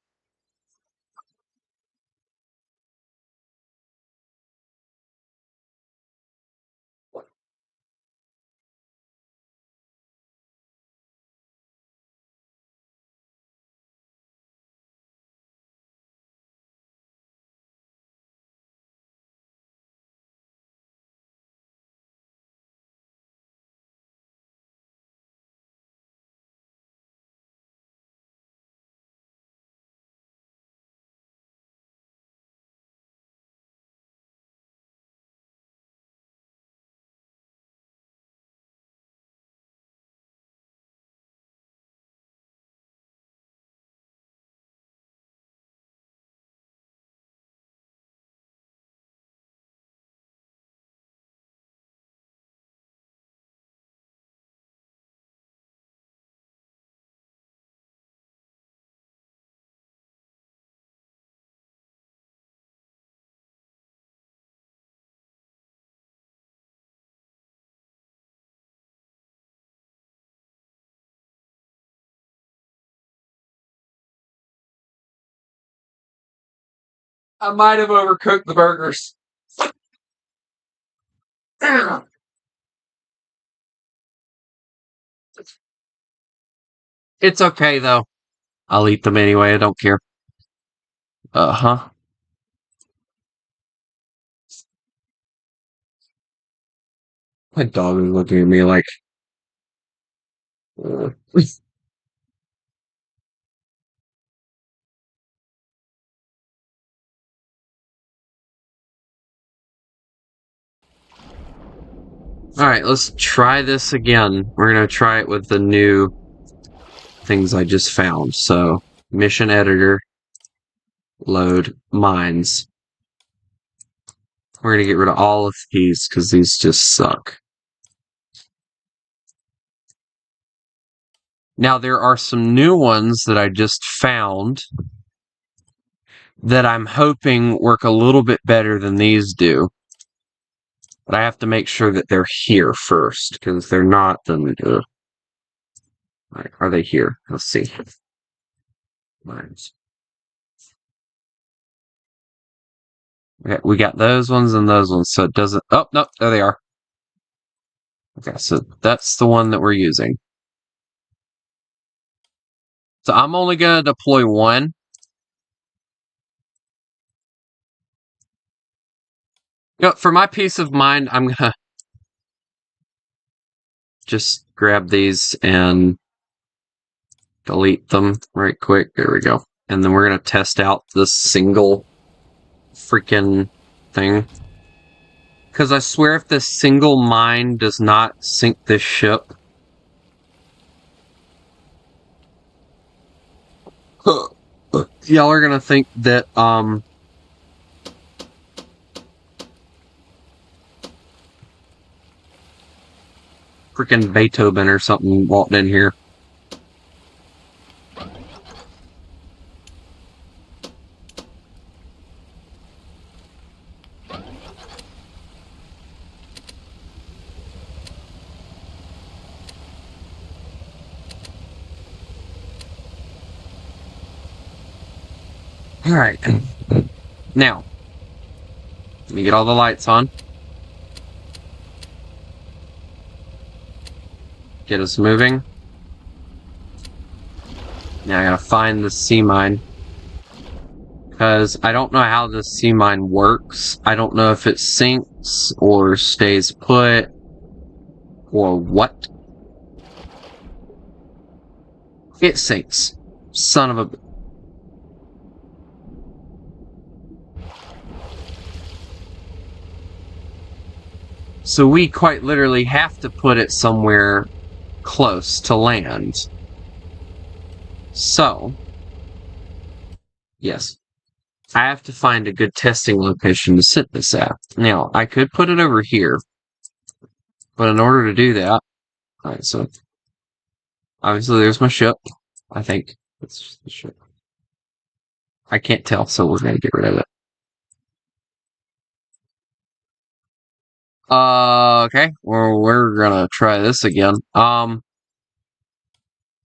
I might have overcooked the burgers. It's okay though. I'll eat them anyway, I don't care. Uh-huh. My dog is looking at me like... Alright, let's try this again. We're gonna try it with the new things I just found. So, mission editor, load, mines. We're gonna get rid of all of these because these just suck. Now, there are some new ones that I just found that I'm hoping work a little bit better than these do. But I have to make sure that they're here first, because they're not, then... Alright, are they here? Let's see. Mines. Okay, we got those ones and those ones, so it doesn't... Oh, no, there they are. Okay, so that's the one that we're using. So I'm only going to deploy one. For my peace of mind, I'm going to just grab these and delete them right quick. There we go. And then we're going to test out this single freaking thing. Because I swear if this single mine does not sink this ship... y'all are going to think that, freaking Beethoven or something walked in here. Alright. Now, let me get all the lights on. Get us moving. Now I gotta find the sea mine. Because I don't know how the sea mine works. I don't know if it sinks or stays put or what. It sinks. Son of a... So we quite literally have to put it somewhere close to land. So, yes, I have to find a good testing location to sit this at. Now, I could put it over here, but in order to do that, alright, so obviously there's my ship. I think it's the ship. I can't tell, so we're gonna get rid of it. Okay, well, we're gonna try this again. Try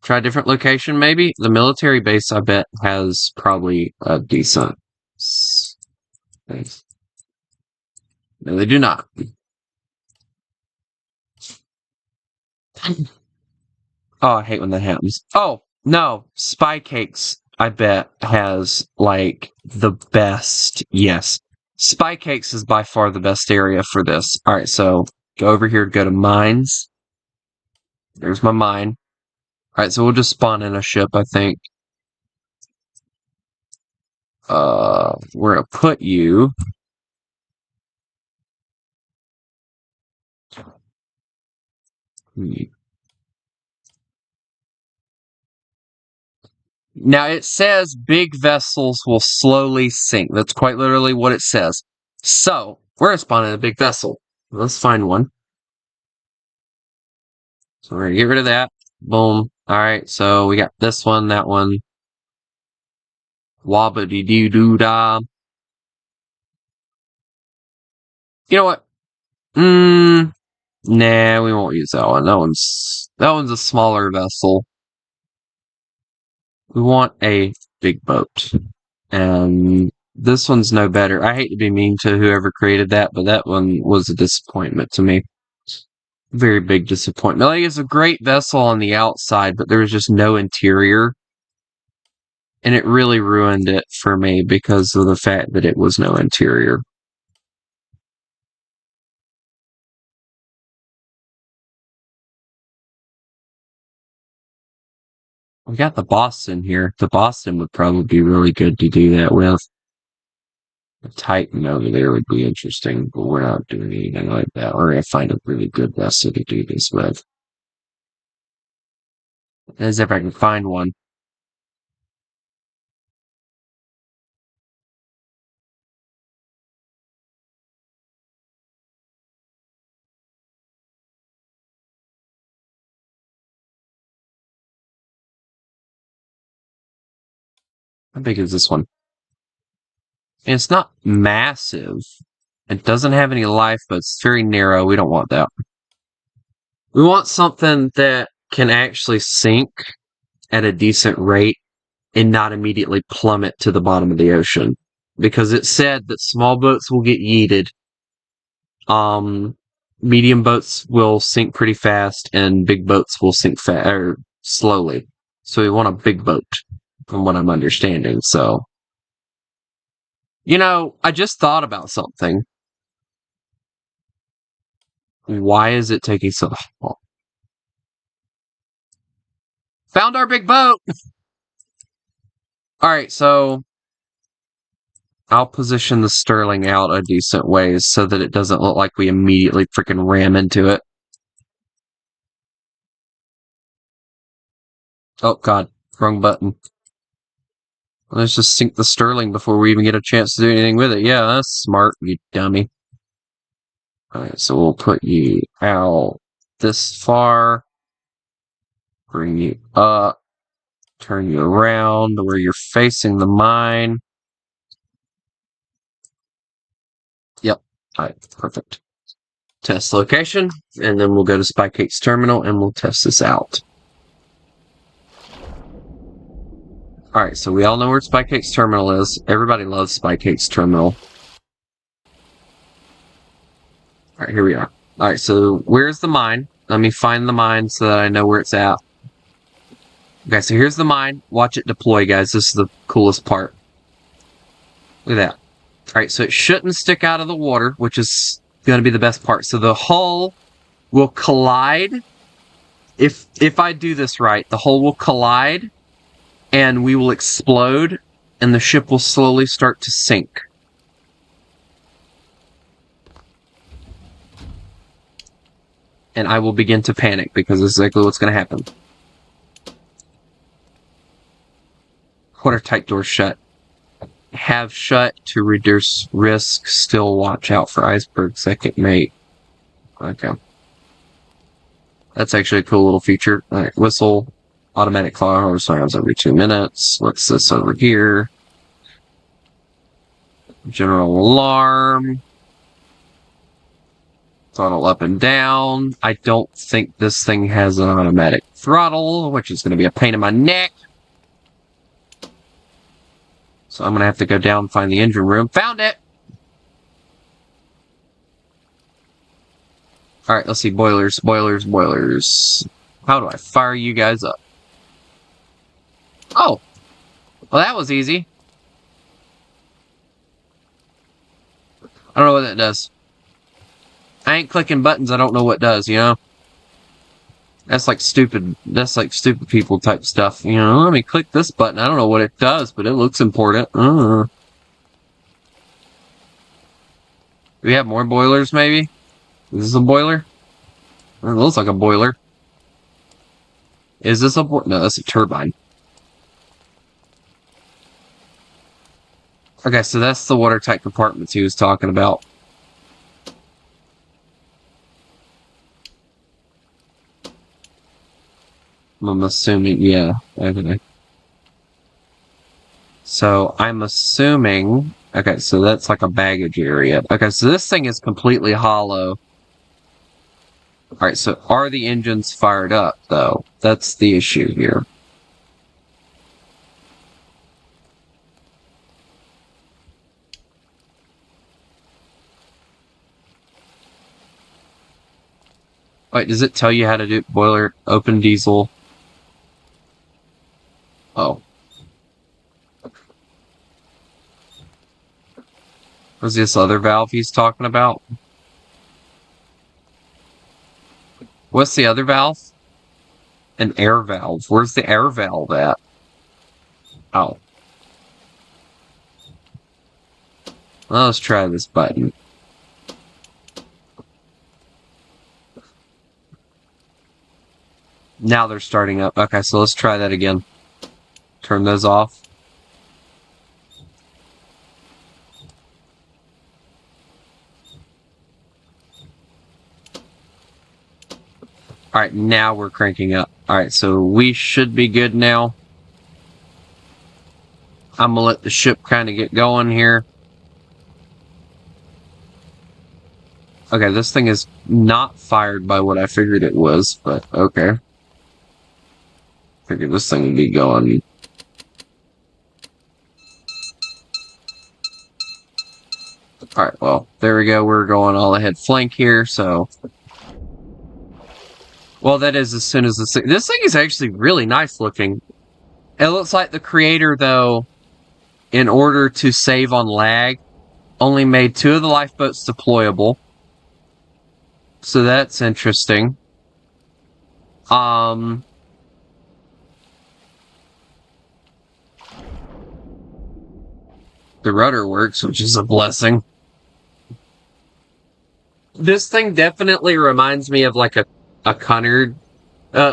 a different location, maybe? The military base, I bet, has probably a decent space. No, they do not. Oh, I hate when that happens. Oh, no, Spy Cakes, I bet, has, like, the best, yes. Spy Cakes is by far the best area for this. Alright, so go over here, go to mines. There's my mine. Alright, so we'll just spawn in a ship, I think. We're gonna put you... Now, it says big vessels will slowly sink. That's quite literally what it says. So, we're going to spawn in a big vessel. Let's find one. So, we're going to get rid of that. Boom. Alright, so we got this one, that one. Wabba-dee-doo-doo-da. You know what? Nah, we won't use that one. That one's a smaller vessel. We want a big boat. And this one's no better. I hate to be mean to whoever created that, but that one was a disappointment to me. Very big disappointment. Like, it's a great vessel on the outside, but there was just no interior. And it really ruined it for me because of the fact that it was no interior. We got the Boston here. The Boston would probably be really good to do that with. A Titan over there would be interesting, but we're not doing anything like that. We're gonna find a really good vessel to do this with. As if I can find one. How big is this one? And it's not massive. It doesn't have any life, but it's very narrow. We don't want that. We want something that can actually sink at a decent rate and not immediately plummet to the bottom of the ocean. Because it said that small boats will get yeeted. Medium boats will sink pretty fast, and big boats will sink slowly. So we want a big boat, from what I'm understanding. So, I just thought about something. Why is it taking so long? Found our big boat! Alright, so I'll position the Sterling out a decent ways so that it doesn't look like we immediately freaking ram into it. Oh god, wrong button. Let's just sink the Sterling before we even get a chance to do anything with it. Yeah, that's smart, you dummy. Alright, so we'll put you out this far. Bring you up. Turn you around where you're facing the mine. Yep. Alright, perfect. Test location, and then we'll go to Spycake's terminal and we'll test this out. Alright, so we all know where Spycake's terminal is. Everybody loves Spycake's terminal. Alright, here we are. Alright, so where's the mine? Let me find the mine so that I know where it's at. Okay, so here's the mine. Watch it deploy, guys. This is the coolest part. Look at that. Alright, so it shouldn't stick out of the water, which is going to be the best part. So the hull will collide. If I do this right, the hull will collide, and we will explode, and the ship will slowly start to sink. And I will begin to panic, because this is exactly what's going to happen. Watertight door shut. Have shut to reduce risk. Still watch out for icebergs. Second mate. Okay. That's actually a cool little feature. Alright, whistle. Automatic fire sounds every 2 minutes. What's this over here? General alarm. Throttle up and down. I don't think this thing has an automatic throttle, which is going to be a pain in my neck. So I'm going to have to go down and find the engine room. Found it! Alright, let's see. Boilers, boilers, boilers. How do I fire you guys up? Oh! Well, that was easy. I don't know what that does. I ain't clicking buttons I don't know what it does, you know? That's like stupid people type stuff. Let me click this button. I don't know what it does, but it looks important. Do we have more boilers, maybe? Is this a boiler? It looks like a boiler. Is this a boiler? No, that's a turbine. Okay, so that's the watertight compartments he was talking about. I'm assuming, yeah. Okay. So I'm assuming, okay, so that's like a baggage area. Okay, so this thing is completely hollow. Alright, so are the engines fired up, though? That's the issue here. Wait, does it tell you how to do boiler, open diesel? Oh. What's this other valve he's talking about? What's the other valve? An air valve. Where's the air valve at? Oh. Well, let's try this button. Now they're starting up. Okay, so let's try that again. Turn those off. Alright, now we're cranking up. Alright, so we should be good now. I'm gonna let the ship kind of get going here. Okay, this thing is not fired by what I figured it was, but okay. Figured this thing would be going. Alright, well, there we go. We're going all ahead flank here, so... Well, that is as soon as this thing is actually really nice looking. It looks like the creator, though, in order to save on lag, only made 2 of the lifeboats deployable. So that's interesting. The rudder works, which is a blessing. This thing definitely reminds me of like a Cunard.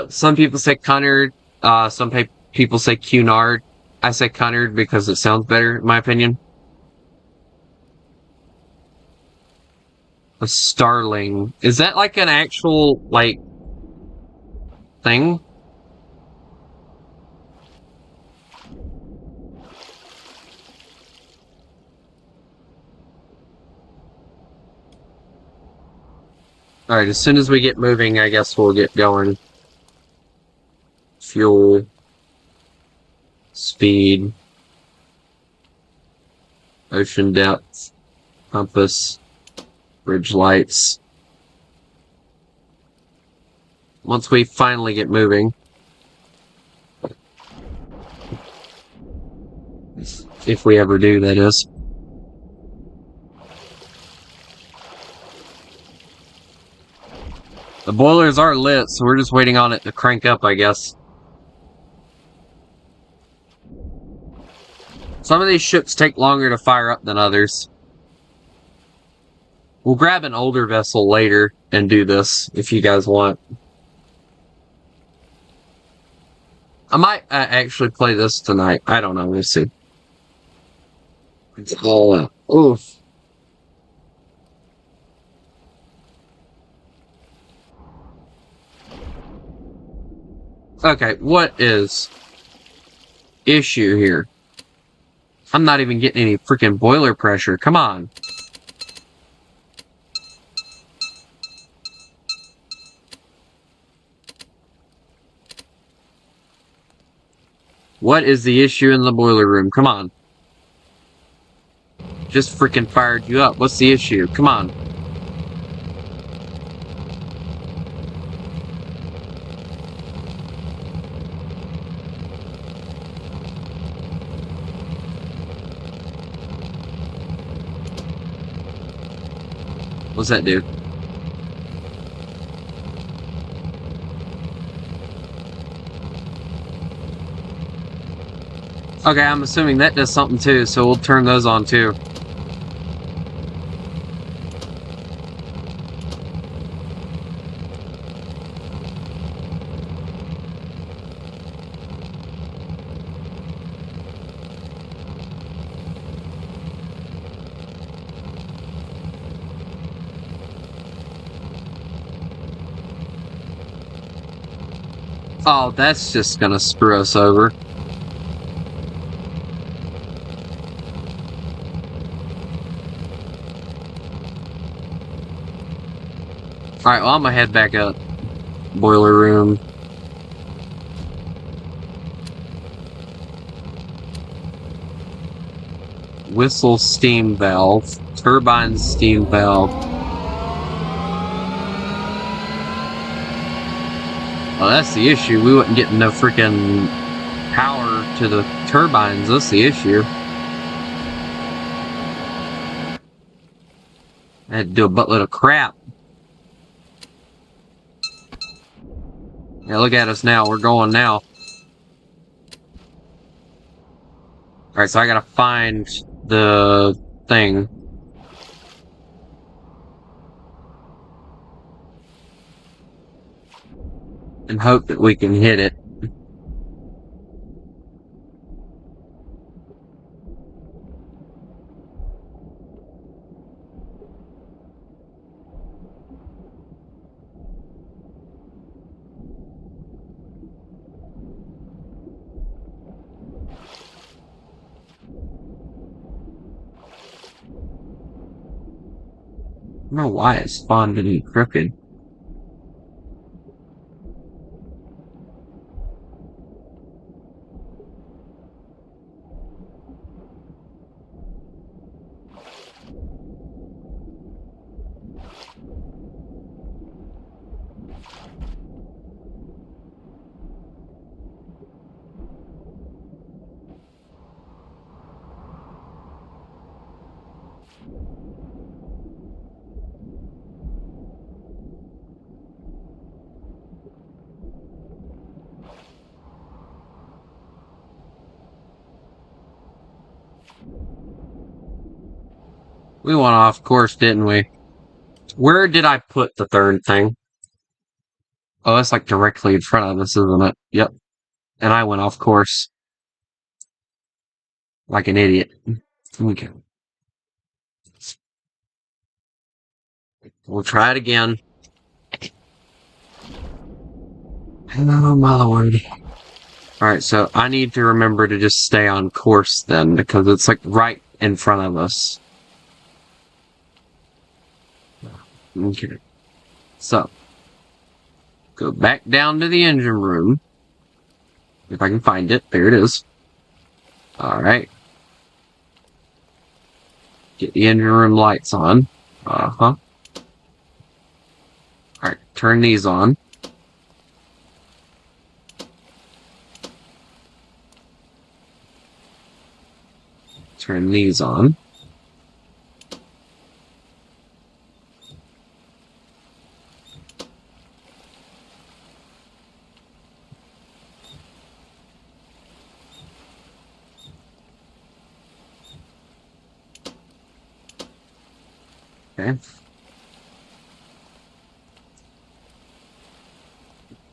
Some people say Cunard. Some people say Cunard. I say Cunard because it sounds better, in my opinion. A starling. Is that like an actual, like, thing? Alright, as soon as we get moving, I guess we'll get going. Fuel. Speed. Ocean depth. Compass. Bridge lights. Once we finally get moving. If we ever do, that is. The boilers are lit, so we're just waiting on it to crank up, I guess. Some of these ships take longer to fire up than others. We'll grab an older vessel later and do this, if you guys want. I might actually play this tonight. I don't know, we'll see. It's all out. Oof. Okay, what is issue here? I'm not even getting any freaking boiler pressure. Come on. What is the issue in the boiler room? Come on. Just freaking fired you up. What's the issue? Come on. What's that do? Okay, I'm assuming that does something too, so we'll turn those on too. Oh, that's just gonna screw us over. Alright, well, I'm gonna head back up. Boiler room. Whistle steam valve. Turbine steam valve. Well, that's the issue. We wouldn't get no freaking power to the turbines. That's the issue. I had to do a buttload of crap. Yeah, look at us now. We're going now. Alright, so I gotta find the thing. and hope that we can hit it. I don't know why it spawned to be crooked. We went off course, didn't we? Where did I put the third thing? Oh, it's like directly in front of us, isn't it? Yep. And I went off course. Like an idiot. Okay. We'll try it again. Oh, my lord. Alright, so I need to remember to just stay on course then, because it's like right in front of us. Okay. So, go back down to the engine room. If I can find it. There it is. Alright. Get the engine room lights on. Uh-huh. Alright, turn these on. Turn these on. Okay.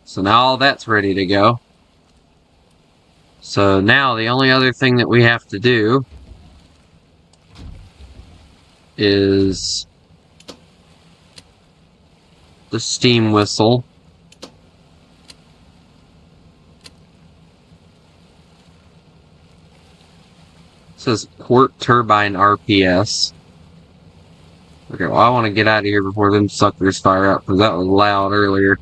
So now all that's ready to go. So now the only other thing that we have to do is the steam whistle. It says port turbine RPS. Okay, well, I want to get out of here before them suckers fire up, because that was loud earlier.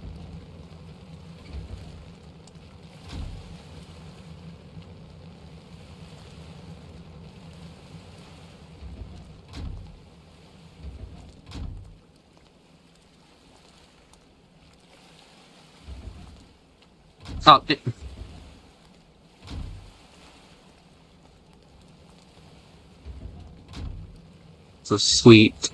Oh, so sweet.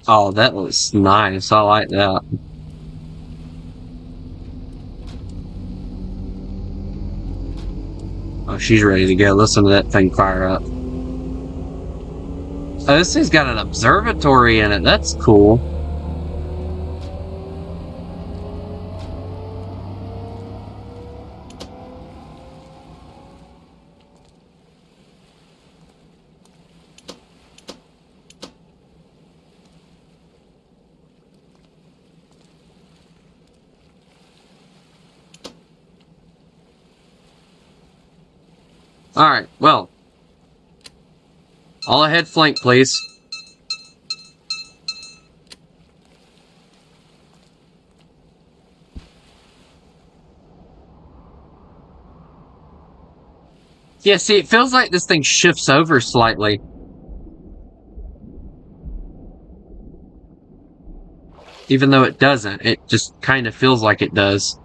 Oh, that was nice. I like that. Oh, she's ready to go. Listen to that thing fire up. Oh, this thing's got an observatory in it. That's cool. Alright, well. All ahead flank, please. Yeah, see, it feels like this thing shifts over slightly. Even though it doesn't, it just kind of feels like it does.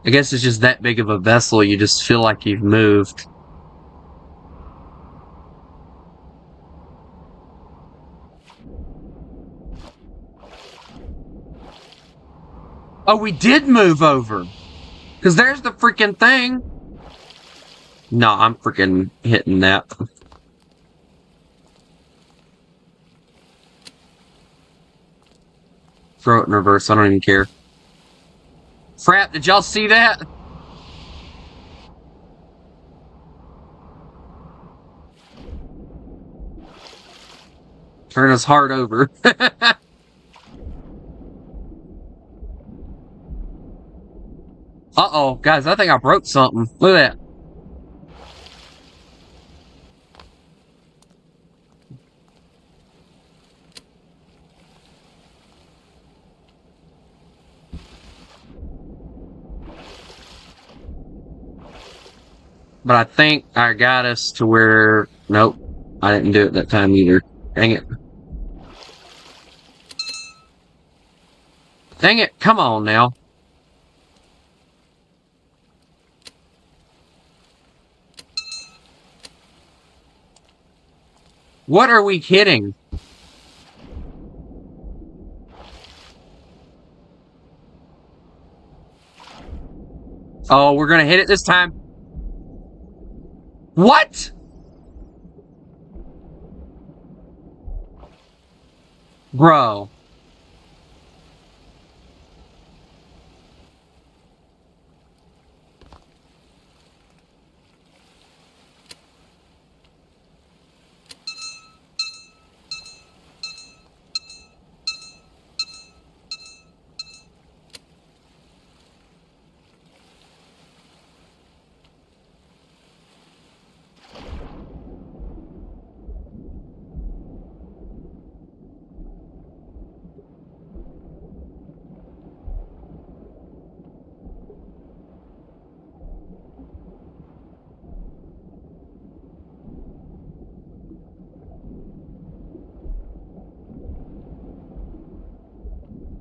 I guess it's just that big of a vessel, you just feel like you've moved. Oh, we did move over! Because there's the freaking thing! No, I'm freaking hitting that. Throw it in reverse, I don't even care. Frap, did y'all see that? Turn us hard over. Uh-oh, guys, I think I broke something. Look at that. But I think I got us to where... Nope, I didn't do it that time either. Dang it. Dang it, come on now. What are we hitting? Oh, we're gonna hit it this time. What? Bro.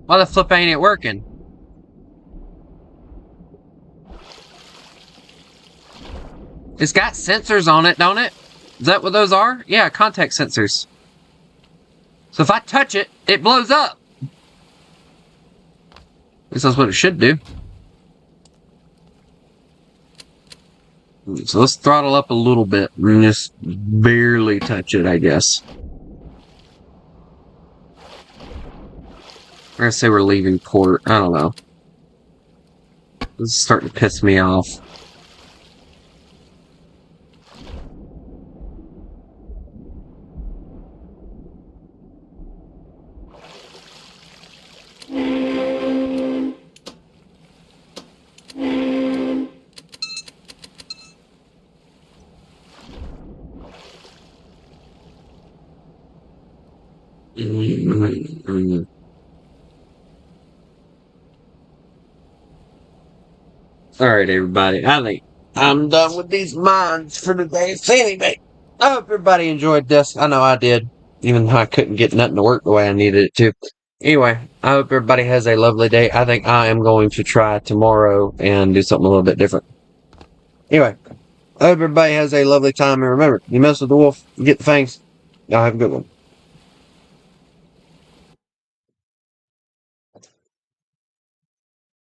Why the flip ain't it working? It's got sensors on it, don't it? Is that what those are? Yeah, contact sensors. So if I touch it, it blows up. At least that's what it should do. So let's throttle up a little bit and just barely touch it, I guess. I'm gonna say we're leaving port. I don't know. This is starting to piss me off. Alright, everybody. I think I'm done with these mines for today. So anyway, I hope everybody enjoyed this. I know I did, even though I couldn't get nothing to work the way I needed it to. Anyway, I hope everybody has a lovely day. I think I am going to try tomorrow and do something a little bit different. Anyway, I hope everybody has a lovely time. And remember, you mess with the wolf, you get the fangs. Y'all have a good one.